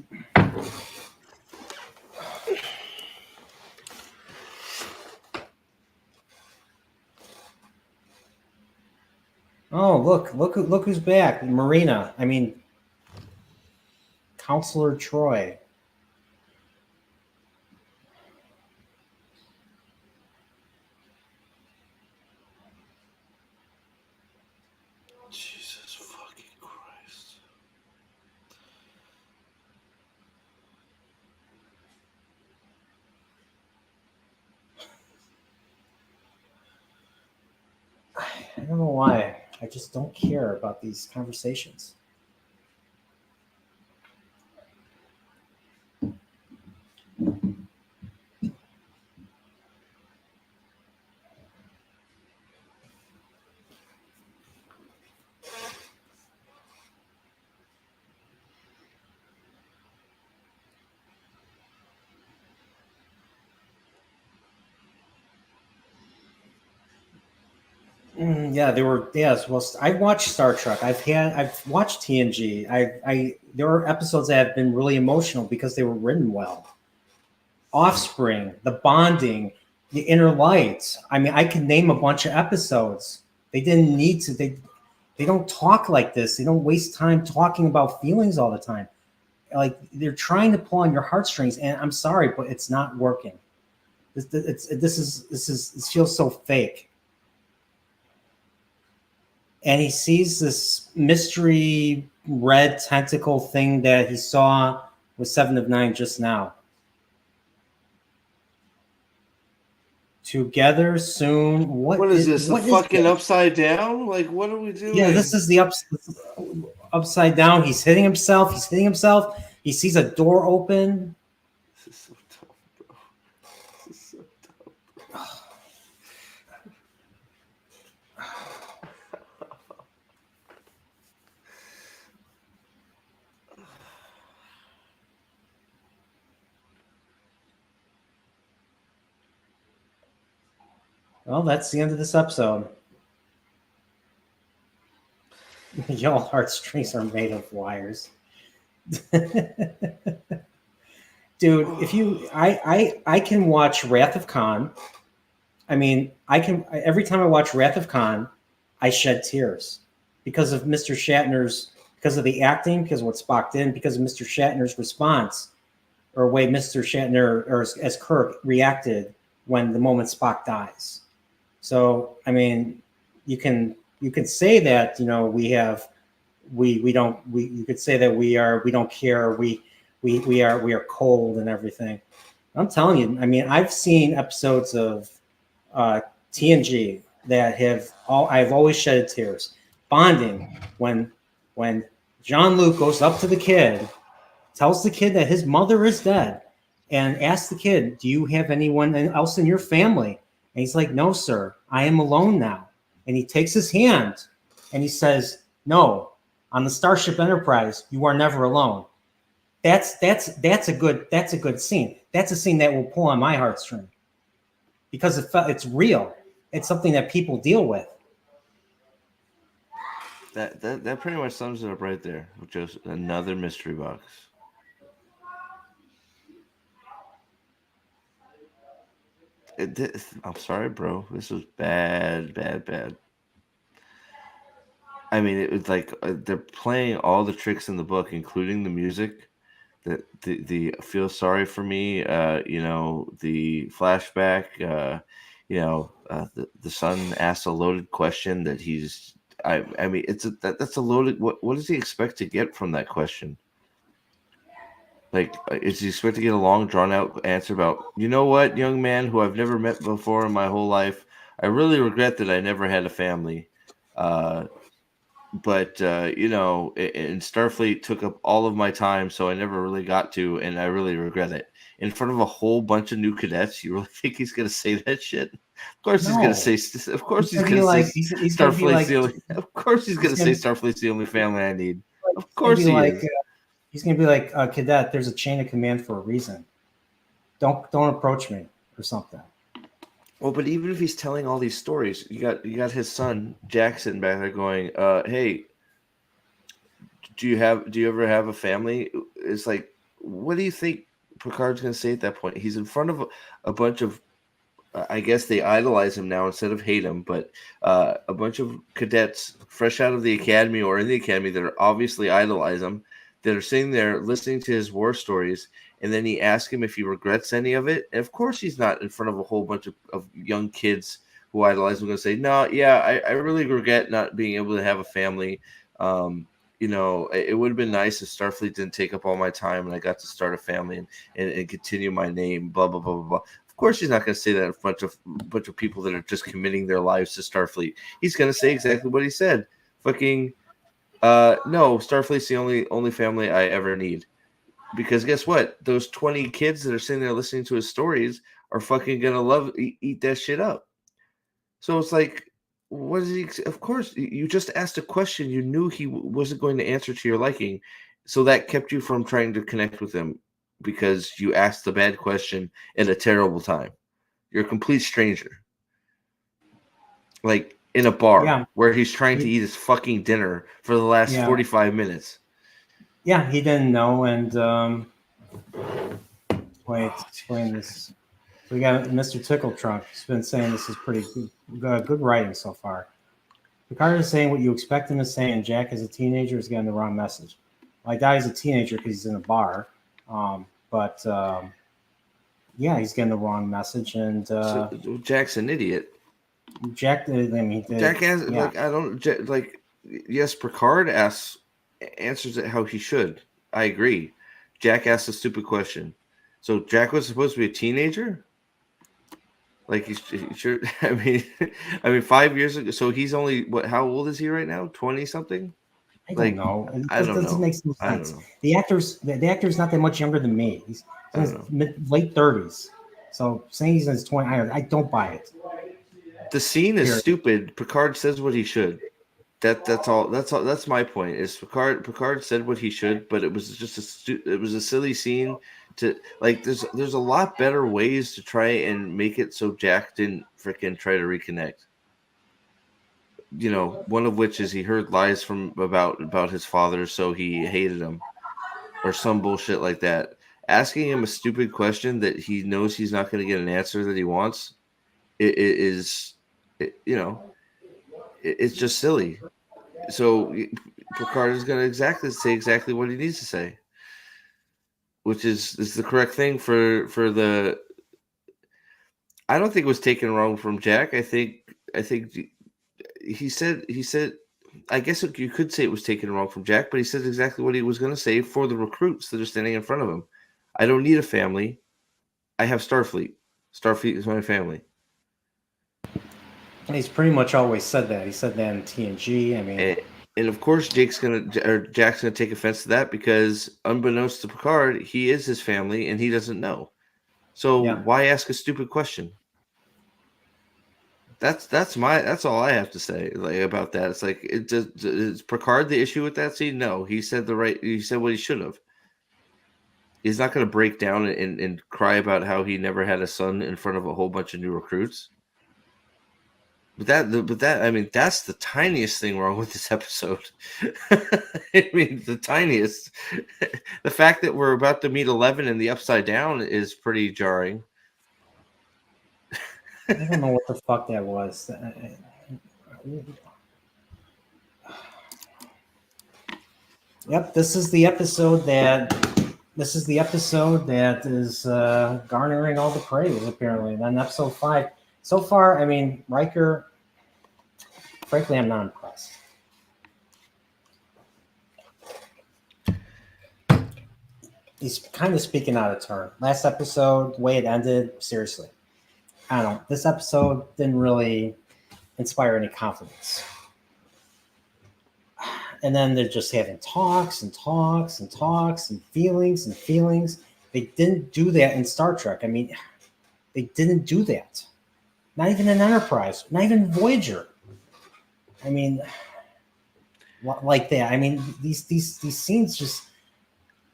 Oh, look who's back. Marina. I mean, Counselor Troy. Jesus fucking Christ. I don't know why. I just don't care about these conversations. Yeah, they were. Yes, well, I've watched Star Trek. I've watched TNG. There were episodes that have been really emotional because they were written well. Offspring, the bonding, the inner light. I mean, I can name a bunch of episodes. They didn't need to. They don't talk like this. They don't waste time talking about feelings all the time. Like, they're trying to pull on your heartstrings, and I'm sorry, but it's not working. This feels so fake. And he sees this mystery red tentacle thing that he saw with 7 of 9 just now. Together soon. What is this? A fucking upside down? Like, what are we doing? Yeah, this is the upside down. He's hitting himself. He sees a door open. is so dumb, bro. This is so dumb. Well, that's the end of this episode. Y'all heartstrings are made of wires. Dude, if you I can watch Wrath of Khan. I mean, every time I watch Wrath of Khan, I shed tears because of Mr. Shatner's, because of the acting, because of what Spock did, because of Mr. Shatner's response, or way Mr. Shatner, or as Kirk reacted when the moment Spock dies. So, I mean, you can say that, you know, you could say that we don't care, we are cold and everything. I'm telling you, I mean, I've seen episodes of TNG that I've always shed tears. Bonding, when Jean-Luc goes up to the kid, tells the kid that his mother is dead, and asks the kid, "Do you have anyone else in your family?" And he's like, "No, sir, I am alone now." And he takes his hand and he says, "No, on the Starship Enterprise, you are never alone." That's a good scene. That's a scene that will pull on my heartstring because it's real. It's something that people deal with. That pretty much sums it up right there. Just another mystery box. I'm sorry, bro. This was bad. I mean, it was like they're playing all the tricks in the book, including the music. The feel sorry for me. The flashback. The son asks a loaded question that he's. I mean, that's a loaded. What does he expect to get from that question? Like, is he expect to get a long, drawn-out answer about, you know what, young man who I've never met before in my whole life, I really regret that I never had a family. And Starfleet took up all of my time, so I never really got to, and I really regret it. In front of a whole bunch of new cadets, you really think he's going to say that shit? Of course he's going to say. Of course he's going to say Starfleet's the only. Of course he's going to say Starfleet's the only family I need. Of course he is. He's going to be like, "Cadet, there's a chain of command for a reason. Don't approach me," or something. Well, but even if he's telling all these stories, you got his son Jackson back there going, "Hey, do you ever have a family?" It's like, what do you think Picard's going to say at that point? He's in front of a bunch of, I guess they idolize him now instead of hate him, but a bunch of cadets fresh out of the academy or in the academy that are obviously idolize him, that are sitting there listening to his war stories, and then he asks him if he regrets any of it. And of course he's not in front of a whole bunch of young kids who idolize him going to say, "No, yeah, I really regret not being able to have a family. It would have been nice if Starfleet didn't take up all my time and I got to start a family and continue my name, blah, blah, blah, blah, blah." Of course he's not going to say that in front of a bunch of people that are just committing their lives to Starfleet. He's going to say exactly what he said. Fucking... no, Starfleet's the only family I ever need. Because guess what? Those 20 kids that are sitting there listening to his stories are fucking gonna eat that shit up. So it's like, what is he? Of course, you just asked a question you knew he wasn't going to answer to your liking, so that kept you from trying to connect with him because you asked the bad question at a terrible time. You're a complete stranger. Like, in a bar where he's trying to eat his fucking dinner for the last 45 minutes. Yeah, he didn't know. And wait, explain this. We got Mr. Tickle Trunk. He's been saying this is pretty good writing so far. Picard is saying what you expect him to say, and Jack as a teenager is getting the wrong message. Well, I doubt he's a teenager because he's in a bar. He's getting the wrong message. And so Jack's an idiot. Jack, Jack has yes, Picard answers it how he should. I agree. Jack asked a stupid question. So Jack was supposed to be a teenager? Like he should. I mean, 5 years ago. So he's only how old is he right now? 20 something. I don't Like, know. It I don't doesn't know. make no I don't sense. know. The actor's not that much younger than me. He's in I his don't know. late 30s. So saying he's in his 20s, I don't buy it. The scene is Period. stupid. Picard says what he should. That's all. That's my point. Is Picard said what he should, but it was just it was a silly scene to like. There's a lot better ways to try and make it so Jack didn't freaking try to reconnect. You know, one of which is he heard lies from about his father, so he hated him, or some bullshit like that. Asking him a stupid question that he knows he's not going to get an answer that he wants, it's just silly. So Picard is going to say exactly what he needs to say, which is the correct thing for the. I don't think it was taken wrong from Jack. I think he said. I guess you could say it was taken wrong from Jack, but he said exactly what he was going to say for the recruits that are standing in front of him. I don't need a family. I have Starfleet. Starfleet is my family. He's pretty much always said that. He said that in TNG. I mean, and of course, Jack's gonna take offense to that because, unbeknownst to Picard, he is his family and he doesn't know. So why ask a stupid question? That's all I have to say about that. It's like is Picard the issue with that scene? No, he said what he should have. He's not going to break down and cry about how he never had a son in front of a whole bunch of new recruits. But I mean, that's the tiniest thing wrong with this episode. I mean, the tiniest. The fact that we're about to meet 11 in the Upside Down is pretty jarring. I don't know what the fuck that was. Yep, this is the episode that is garnering all the praise, apparently. Then episode 5. So far, I mean, Riker, frankly, I'm not impressed. He's kind of speaking out of turn. Last episode, the way it ended, seriously. I don't know. This episode didn't really inspire any confidence. And then they're just having talks and talks and talks and feelings and feelings. They didn't do that in Star Trek. I mean, they didn't do that. Not even in Enterprise. Not even Voyager. I mean, like that. I mean, these scenes just.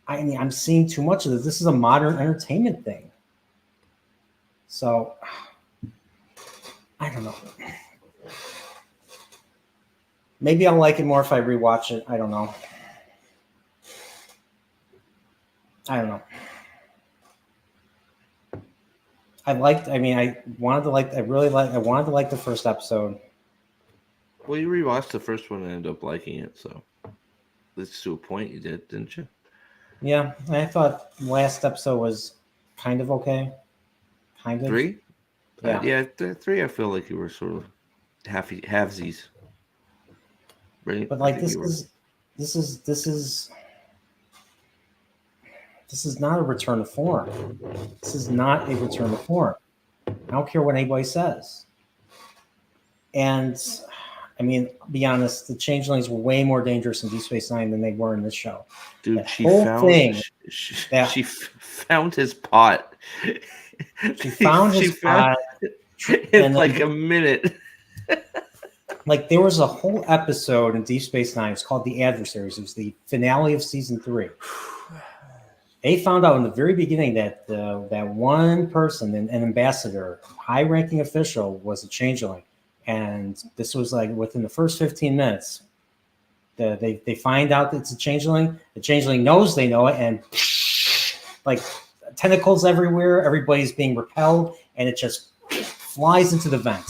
I mean, I'm seeing too much of this. This is a modern entertainment thing. So, I don't know. Maybe I'll like it more if I rewatch it. I don't know. I wanted to like the first episode. Well, you rewatched the first one and ended up liking it, so that's to a point you did, didn't you? Yeah, I thought last episode was kind of okay. Kind of. 3? Yeah. 3 I feel like you were sort of halvesies. Right? But like this is not a return to form. This is not a return to form. I don't care what anybody says. And I mean, be honest, the changelings were way more dangerous in Deep Space Nine than they were in this show. Dude, she found his pot. She found his pot in like a minute. Like there was a whole episode in Deep Space Nine. It's called The Adversaries. It was the finale of season 3. They found out in the very beginning that that one person, an ambassador, high-ranking official, was a changeling, and this was like within the first 15 minutes. They find out that it's a changeling. The changeling knows they know it, and like tentacles everywhere. Everybody's being repelled, and it just flies into the vent.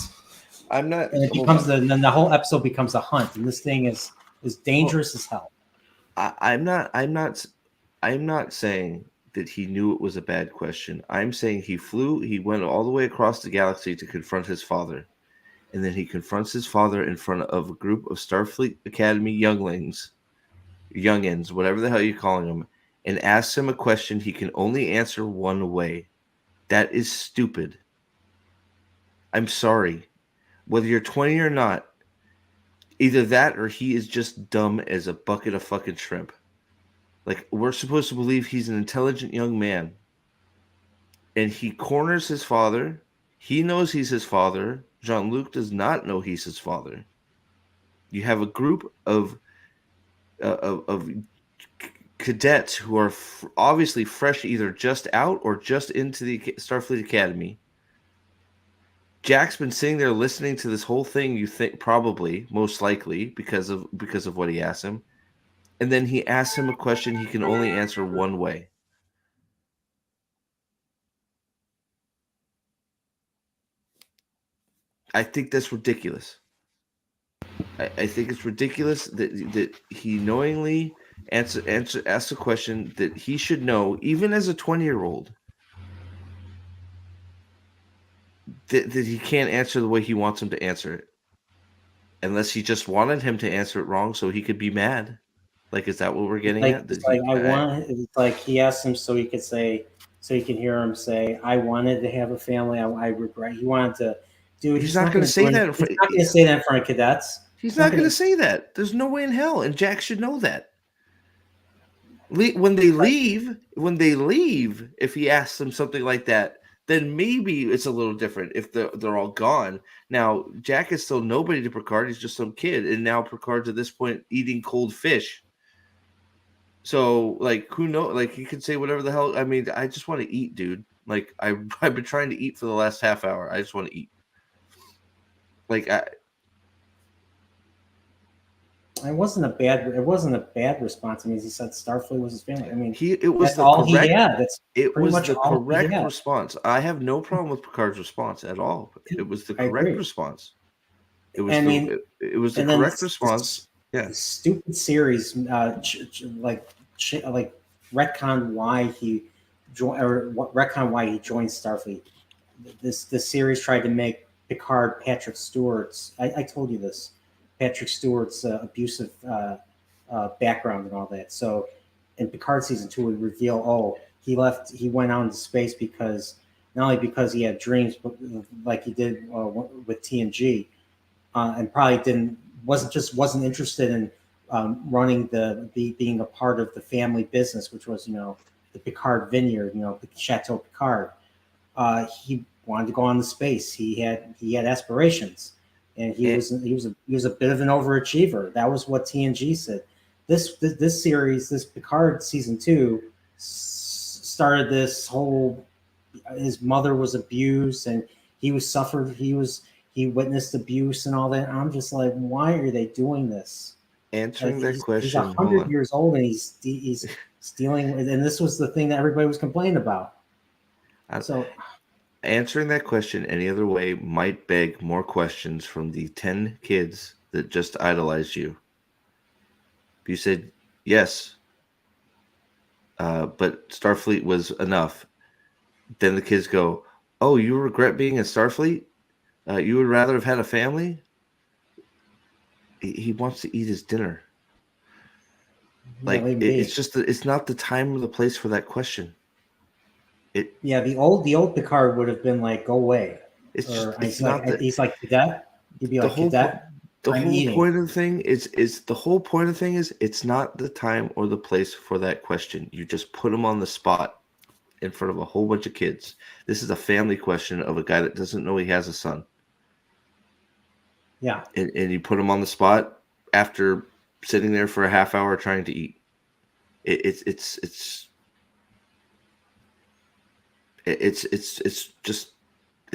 I'm not, and it becomes then the whole episode becomes a hunt, and this thing is dangerous as hell. I'm not saying that he knew it was a bad question. I'm saying he went all the way across the galaxy to confront his father. And then he confronts his father in front of a group of Starfleet Academy youngins, whatever the hell you're calling them, and asks him a question he can only answer one way. That is stupid. I'm sorry. Whether you're 20 or not, Either that or he is just dumb as a bucket of fucking shrimp. Like, we're supposed to believe he's an intelligent young man. And he corners his father. He knows he's his father. Jean-Luc does not know he's his father. You have a group of cadets who are obviously fresh, either just out or just into the Starfleet Academy. Jack's been sitting there listening to this whole thing. You think probably, most likely, because of what he asked him, and then he asks him a question he can only answer one way. I think that's ridiculous. I think it's ridiculous that he knowingly asks a question that he should know, even as a 20-year-old, that he can't answer the way he wants him to answer it. Unless he just wanted him to answer it wrong so he could be mad. Like, is that what we're getting at? It's like he asked him so he could say, so you can hear him say, I wanted to have a family. I regret. He wanted to do it. He's not going to say that. He's not going to say that in front of cadets. He's not going to say that. There's no way in hell. And Jack should know that. When they leave, if he asks them something like that, then maybe it's a little different if they're all gone. Now, Jack is still nobody to Picard. He's just some kid. And now Picard's at this point eating cold fish. So, like, who knows? Like, he could say whatever the hell. I mean, I just want to eat, dude. Like, I've been trying to eat for the last half hour. I just want to eat. Like, it wasn't a bad response. I mean, he said Starfleet was his family. I mean, it was the correct response. I have no problem with Picard's responce at all. It was the correct response. It was the correct response. Yeah. Stupid series, like retcon why he joined Starfleet. This series tried to make Picard Patrick Stewart's. I told you this. Patrick Stewart's abusive background and all that. So in Picard season 2, we reveal, he went out into space because not only because he had dreams, but like he did with TNG, and probably wasn't interested in running being a part of the family business, which was the Picard Vineyard, Chateau Picard. He wanted to go on the space. He had aspirations. And he was a bit of an overachiever. That was what TNG said. This series, this Picard season 2, started this whole. His mother was abused, and he witnessed abuse and all that. I'm just like, why are they doing this? Answering that question. He's 100 years old, and he's dealing with. And this was the thing that everybody was complaining about. Answering that question any other way might beg more questions from the 10 kids that just idolized you. You said yes, but Starfleet was enough. Then the kids go, "Oh, you regret being in Starfleet? You would rather have had a family?" He wants to eat his dinner. Like, it's not the time or the place for that question. The old Picard would have been like, "Go away." He's like cadet. He'd be like, cadet. The whole point of the thing is it's not the time or the place for that question. You just put him on the spot in front of a whole bunch of kids. This is a family question of a guy that doesn't know he has a son. Yeah, and you put him on the spot after sitting there for a half hour trying to eat. It's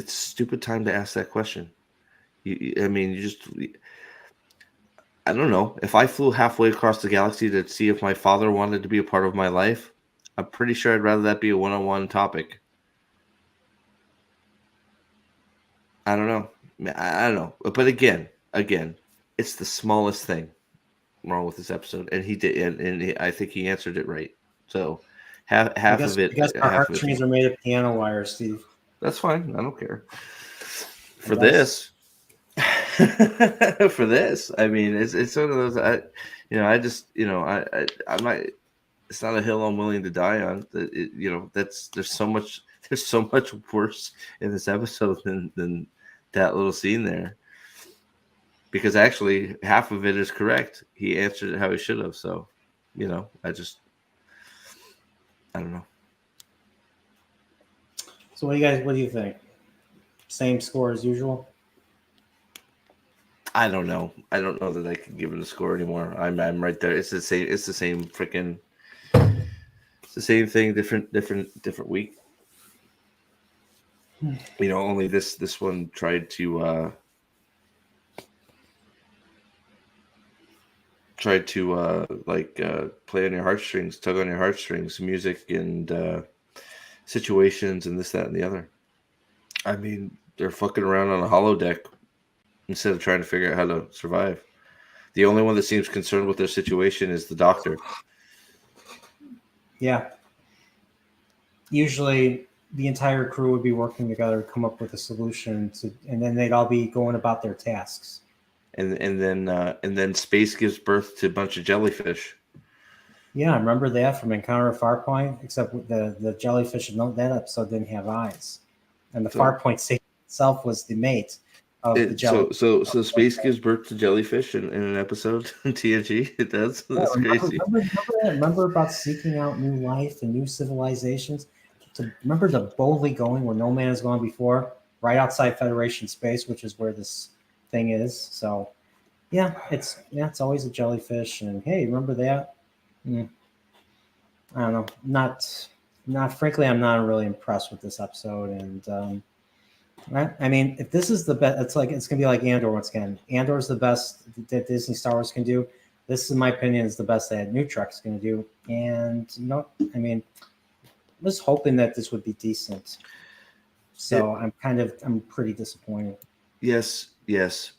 stupid time to ask that question. I don't know. If I flew halfway across the galaxy to see if my father wanted to be a part of my life, I'm pretty sure I'd rather that be a one-on-one topic. I don't know. But again, it's the smallest thing wrong with this episode, and he did, and I think he answered it right. So half of it. Because our heartstrings are made of piano wire, Steve. That's fine. I don't care. For this, I mean, it's one of those. I'm not. It's not a hill I'm willing to die on. There's so much worse in this episode than that little scene there. because actually half of it is correct. He answered it how he should have. So, I don't know. So what do you think? Same score as usual? I don't know. I don't know that I can give it a score anymore. I'm right there. It's the same. It's the same freaking. It's the same thing. Different week. Only this one tried to play on your heartstrings, tug on your heartstrings, music and situations and this, that, and the other. I mean, they're fucking around on a holodeck instead of trying to figure out how to survive. The only one that seems concerned with their situation is the doctor. Yeah. Usually the entire crew would be working together to come up with a solution and then they'd all be going about their tasks. And then space gives birth to a bunch of jellyfish. Yeah, I remember that from Encounter at Farpoint, except the jellyfish in that episode didn't have eyes. And the Farpoint station itself was the mate of the jellyfish. So space gives birth to jellyfish in an episode in TNG? It does? That's crazy. Remember about seeking out new life and new civilizations? Remember the boldly going where no man has gone before, right outside Federation space, which is where this thing is. So yeah, it's always a jellyfish. And hey, remember that? I don't know. Not frankly, I'm not really impressed with this episode. And I mean, if this is the best, it's gonna be like Andor once again. Andor's the best that Disney Star Wars can do. This, in my opinion, is the best that New Trek is gonna do. And I mean, I was hoping that this would be decent. So I'm pretty disappointed. Yes.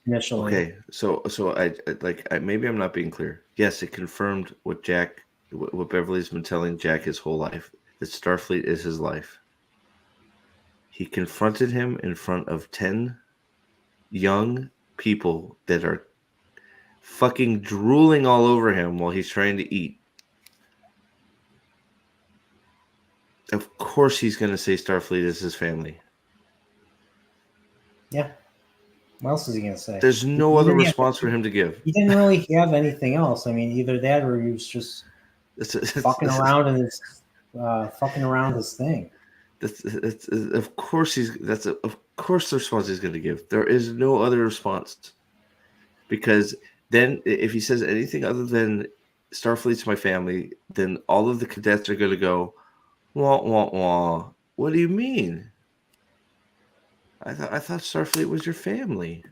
Initially. Okay. So I maybe I'm not being clear. Yes, it confirmed what Beverly's been telling Jack his whole life, that Starfleet is his life. He confronted him in front of 10 young people that are fucking drooling all over him while he's trying to eat. Of course he's going to say Starfleet is his family. Yeah. What else is he going to say? There's no other response for him to give. He didn't really have anything else. I mean, either that or he was just fucking around his thing. Of course the response he's going to give. There is no other response, because then if he says anything other than Starfleet's my family, then all of the cadets are going to go, wah wah wah. What do you mean? I thought Starfleet was your family.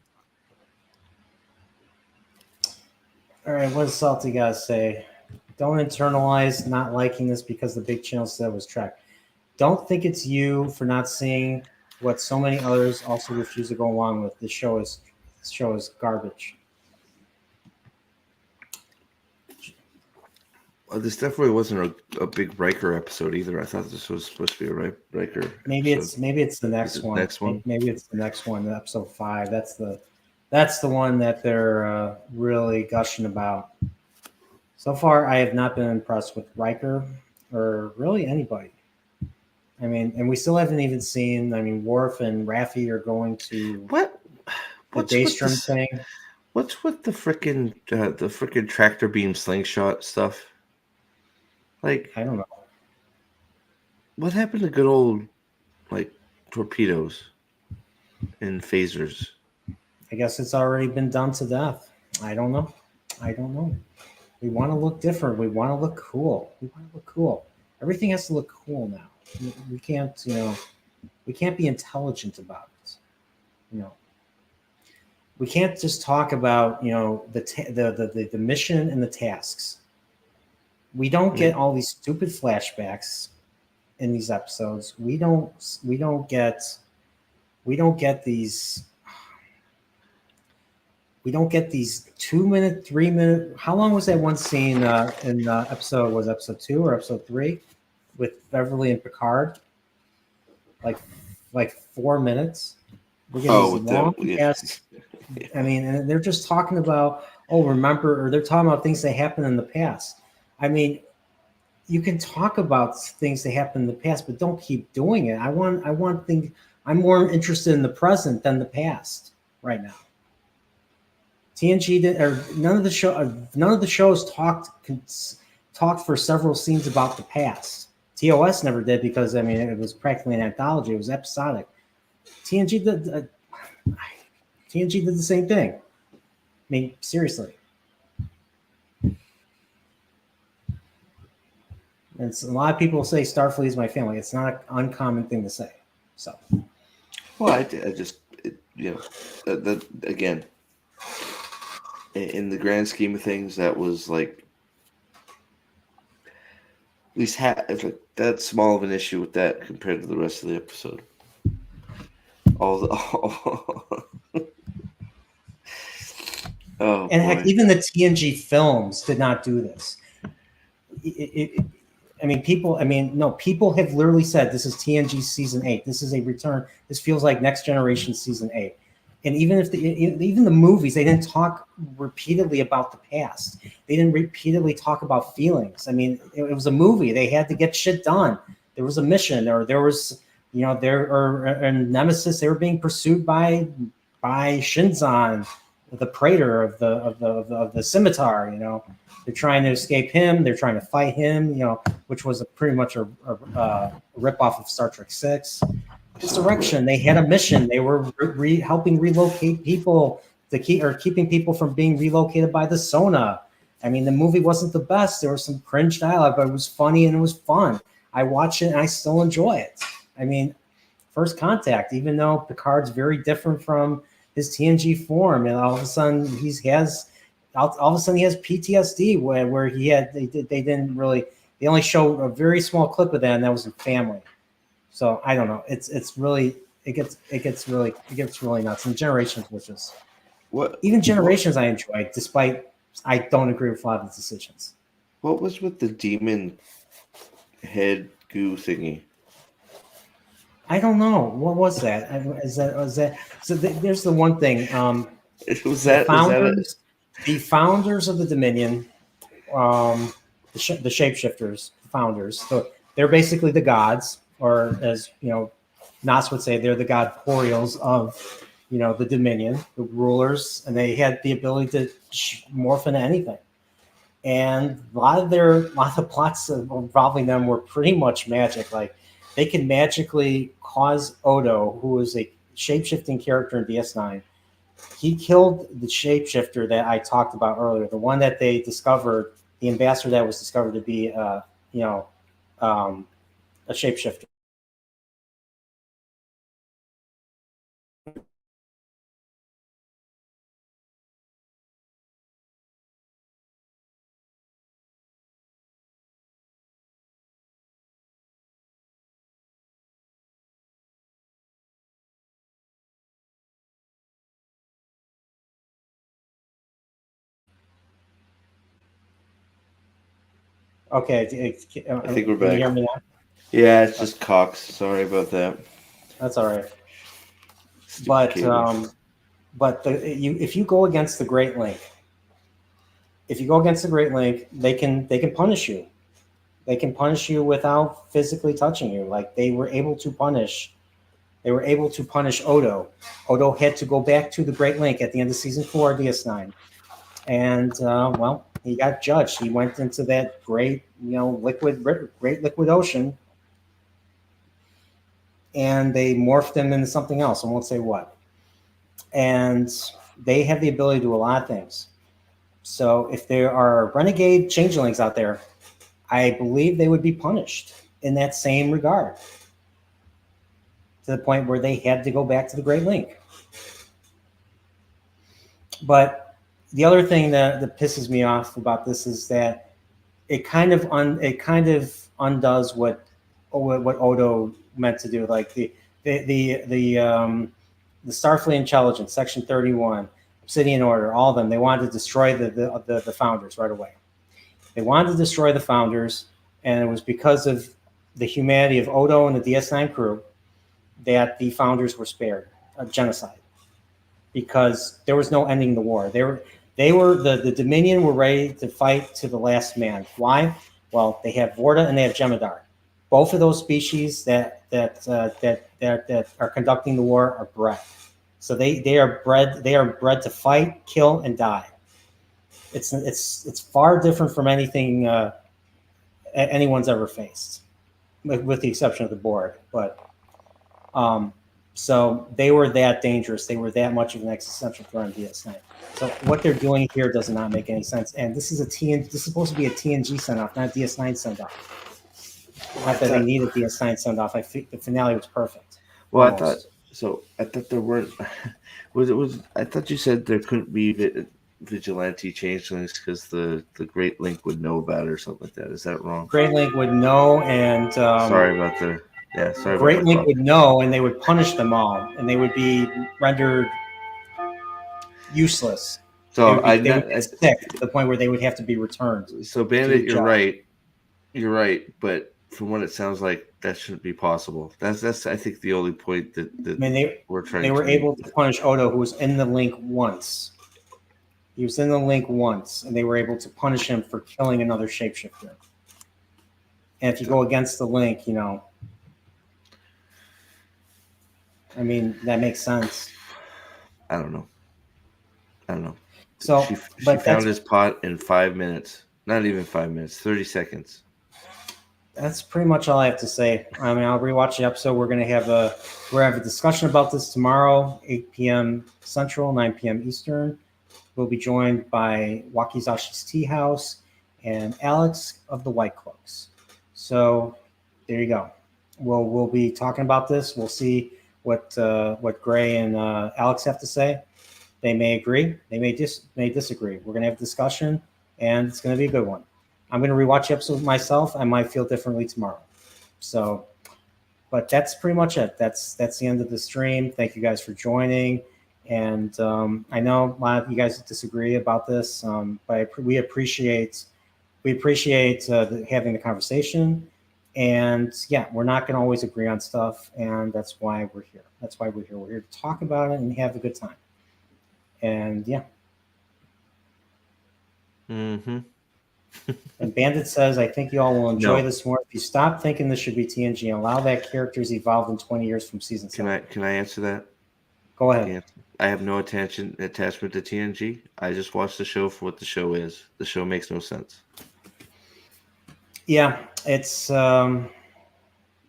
All right, what does Salty guys say? Don't internalize not liking this because the big channel said it was Trek. Don't think it's you for not seeing what so many others also refuse to go along with. This show is garbage. Well, this definitely wasn't a big Riker episode either. I thought this was supposed to be a Riker. Maybe it's the next one. Maybe it's the next one, episode 5. That's the one that they're really gushing about. So far, I have not been impressed with Riker or really anybody. I mean, and we still haven't even seen. I mean, Worf and Raffi are going to the Daystrom thing. What's with the frickin' tractor beam slingshot stuff? Like, I don't know. What happened to good old torpedoes and phasers? I guess it's already been done to death. I don't know. We want to look different. We want to look cool. Everything has to look cool now. We can't, we can't be intelligent about it. We can't just talk about, the mission and the tasks. We don't get all these stupid flashbacks in these episodes. We don't get these 2 minute, 3 minute. How long was that one scene in episode? Was episode 2 or episode 3 with Beverly and Picard? Like 4 minutes. We're getting long ass. I mean, and they're just talking about remember, or they're talking about things that happened in the past. I mean, you can talk about things that happened in the past, but don't keep doing it. I want things. I'm more interested in the present than the past right now. TNG did, or none of the shows talked for several scenes about the past. TOS never did because I mean it was practically an anthology. It was episodic. TNG did the same thing. I mean, seriously. And a lot of people say Starfleet is my family. It's not an uncommon thing to say. So, well, I just that again, in the grand scheme of things, that was like at least that small of an issue with that compared to the rest of the episode. Oh, and boy. heck, even the TNG films did not do this. People have literally said this is TNG season 8. This is a return. This feels like Next Generation season 8. And even if even the movies, they didn't talk repeatedly about the past. They didn't repeatedly talk about feelings. I mean, it was a movie. They had to get shit done. There was a mission, or there was, and Nemesis. They were being pursued by Shinzon, the Praetor of the Scimitar. They're trying to escape him. They're trying to fight him. Which was pretty much a ripoff of Star Trek VI. Insurrection. They had a mission. They were helping relocate people keeping people from being relocated by the Sona. I mean, the movie wasn't the best. There was some cringe dialogue, but it was funny and it was fun. I watch it and I still enjoy it. I mean, First Contact, even though Picard's very different from his TNG form, and all of a sudden he has PTSD where they only showed a very small clip of that, and that was in Family. So I don't know. It gets really nuts. And Generations was just Generations I enjoyed, despite I don't agree with a lot of the decisions. What was with the demon head goo thingy? I don't know. What was that? Is that so? There's the one thing. The founders of the Dominion, the shapeshifters, the founders. So they're basically the gods, or as Nas would say, they're the godporials of the Dominion, the rulers, and they had the ability to morph into anything. And a lot of the plots involving them were pretty much magic. Like they can magically cause Odo, who was a shape-shifting character in DS9. He killed the shapeshifter that I talked about earlier, the one that they discovered, the ambassador that was discovered to be, a shapeshifter. Okay, I think we're back. Can you hear me now? Yeah, it's just Cox. Sorry about that. That's all right. Stupid If you go against the Great Link, they can punish you. They can punish you without physically touching you. Like they were able to punish Odo. Odo had to go back to the Great Link at the end of season 4 of DS9, and he got judged. He went into that great liquid ocean, and they morphed him into something else. I won't say what. And they have the ability to do a lot of things. So if there are renegade changelings out there, I believe they would be punished in that same regard, to the point where they had to go back to the Great Link. But the other thing that pisses me off about this is that it kind of undoes what Odo meant to do. Like the Starfleet Intelligence, Section 31, Obsidian Order, all of them, they wanted to destroy the founders right away. They wanted to destroy the founders, and it was because of the humanity of Odo and the DS9 crew that the founders were spared a genocide, because there was no ending the war. The Dominion were ready to fight to the last man. Why? Well, they have Vorta and they have Jem'Hadar. Both of those species that are conducting the war are bred. So they are bred to fight, kill, and die. It's far different from anything anyone's ever faced, with the exception of the Borg. But so they were that dangerous. They were that much of an existential threat on DS9. So what they're doing here does not make any sense. And this is this is supposed to be a TNG send off, not a DS9 send off. Not that they needed DS9 send off. I think the finale was perfect. Well, Almost. I thought there weren't. I thought you said there couldn't be vigilante changelings because the Great Link would know about it or something like that. Is that wrong? Great Link would know, and sorry about the. Yeah, sorry. Great Link would know, and they would punish them all, and they would be rendered useless. So they would get sick to the point where they would have to be returned. So Bandit, you're right. You're right, but from what it sounds like, that shouldn't be possible. That's I think the only point that I mean, they were able to punish Odo, who was in the Link once. He was in the Link once, and they were able to punish him for killing another shapeshifter. And if you go against the Link, you know, I mean, that makes sense. I don't know. So, she found his pot in 5 minutes. Not even 5 minutes. 30 seconds. That's pretty much all I have to say. I mean, I'll rewatch the episode. We're gonna have a discussion about this tomorrow, 8 p.m. Central, 9 p.m. Eastern. We'll be joined by Wakizashi's Tea House and Alex of the White Cloaks. So there you go. We'll be talking about this. We'll see what Gray and Alex have to say. They may agree. They may disagree. We're gonna have a discussion, and it's gonna be a good one. I'm going to rewatch the episode myself. I might feel differently tomorrow. So, but that's pretty much it. That's the end of the stream. Thank you guys for joining. And I know a lot of you guys disagree about this, but we appreciate having the conversation. And yeah, we're not going to always agree on stuff, and that's why we're here. We're here to talk about it and have a good time. And yeah. Mm-hmm. And Bandit says, I think you all will enjoy this more if you stop thinking this should be TNG and allow that characters evolved in 20 years from season 7. Can I answer that? Go ahead. I have no attachment to TNG. I just watch the show for what the show is. The show makes no sense. Yeah, it's sorry.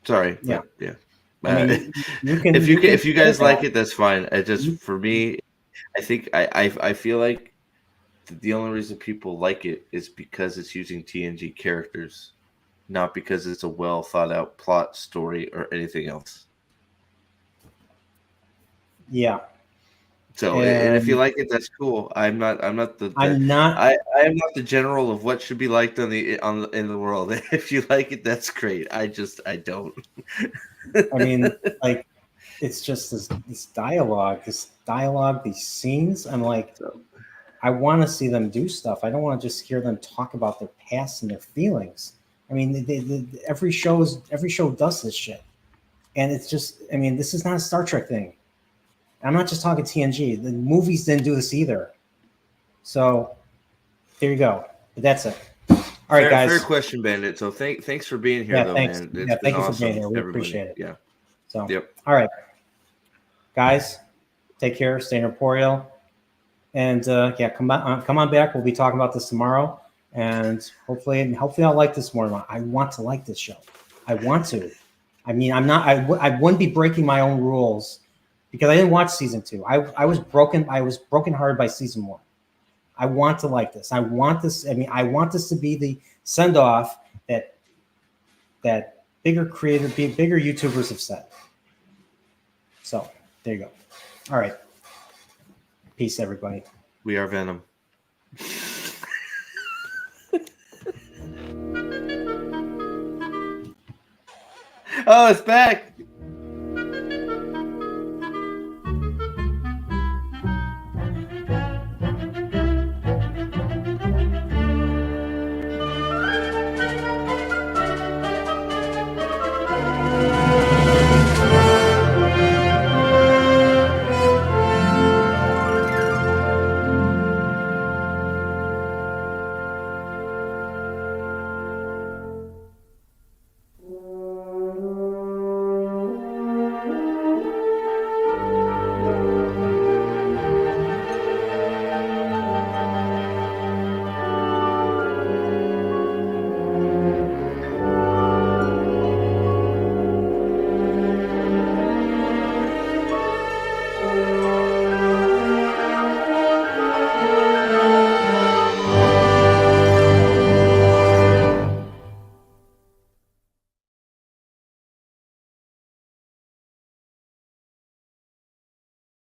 Yeah. Yeah. I mean, if you guys like it, that's fine. For me, I think I feel like the only reason people like it is because it's using TNG characters, not because it's a well thought out plot story or anything else. Yeah. So, and if you like it, that's cool. I am not the general of what should be liked in the world. If you like it, that's great. I don't. I mean, like, it's just this dialogue, these scenes. I'm like, I want to see them do stuff. I don't want to just hear them talk about their past and their feelings. I mean, every show does this shit, and it's just. I mean, this is not a Star Trek thing. I'm not just talking TNG. The movies didn't do this either. So there you go. But that's it. All right, guys. Fair question, Bandit. So thanks for being here, though, thanks. man. Thank you for being here. We appreciate it. Yeah. So yep. All right, guys. Take care. Stay incorporeal. And come on back. We'll be talking about this tomorrow, and hopefully I'll like this more. I want to like this show. I want to. I mean, I wouldn't be breaking my own rules because I didn't watch season 2. I was brokenhearted by season 1. I want to like this. I want this. I mean, I want this to be the send off that bigger YouTubers have said. So there you go. All right. Peace, everybody. We are Venom. Oh, it's back.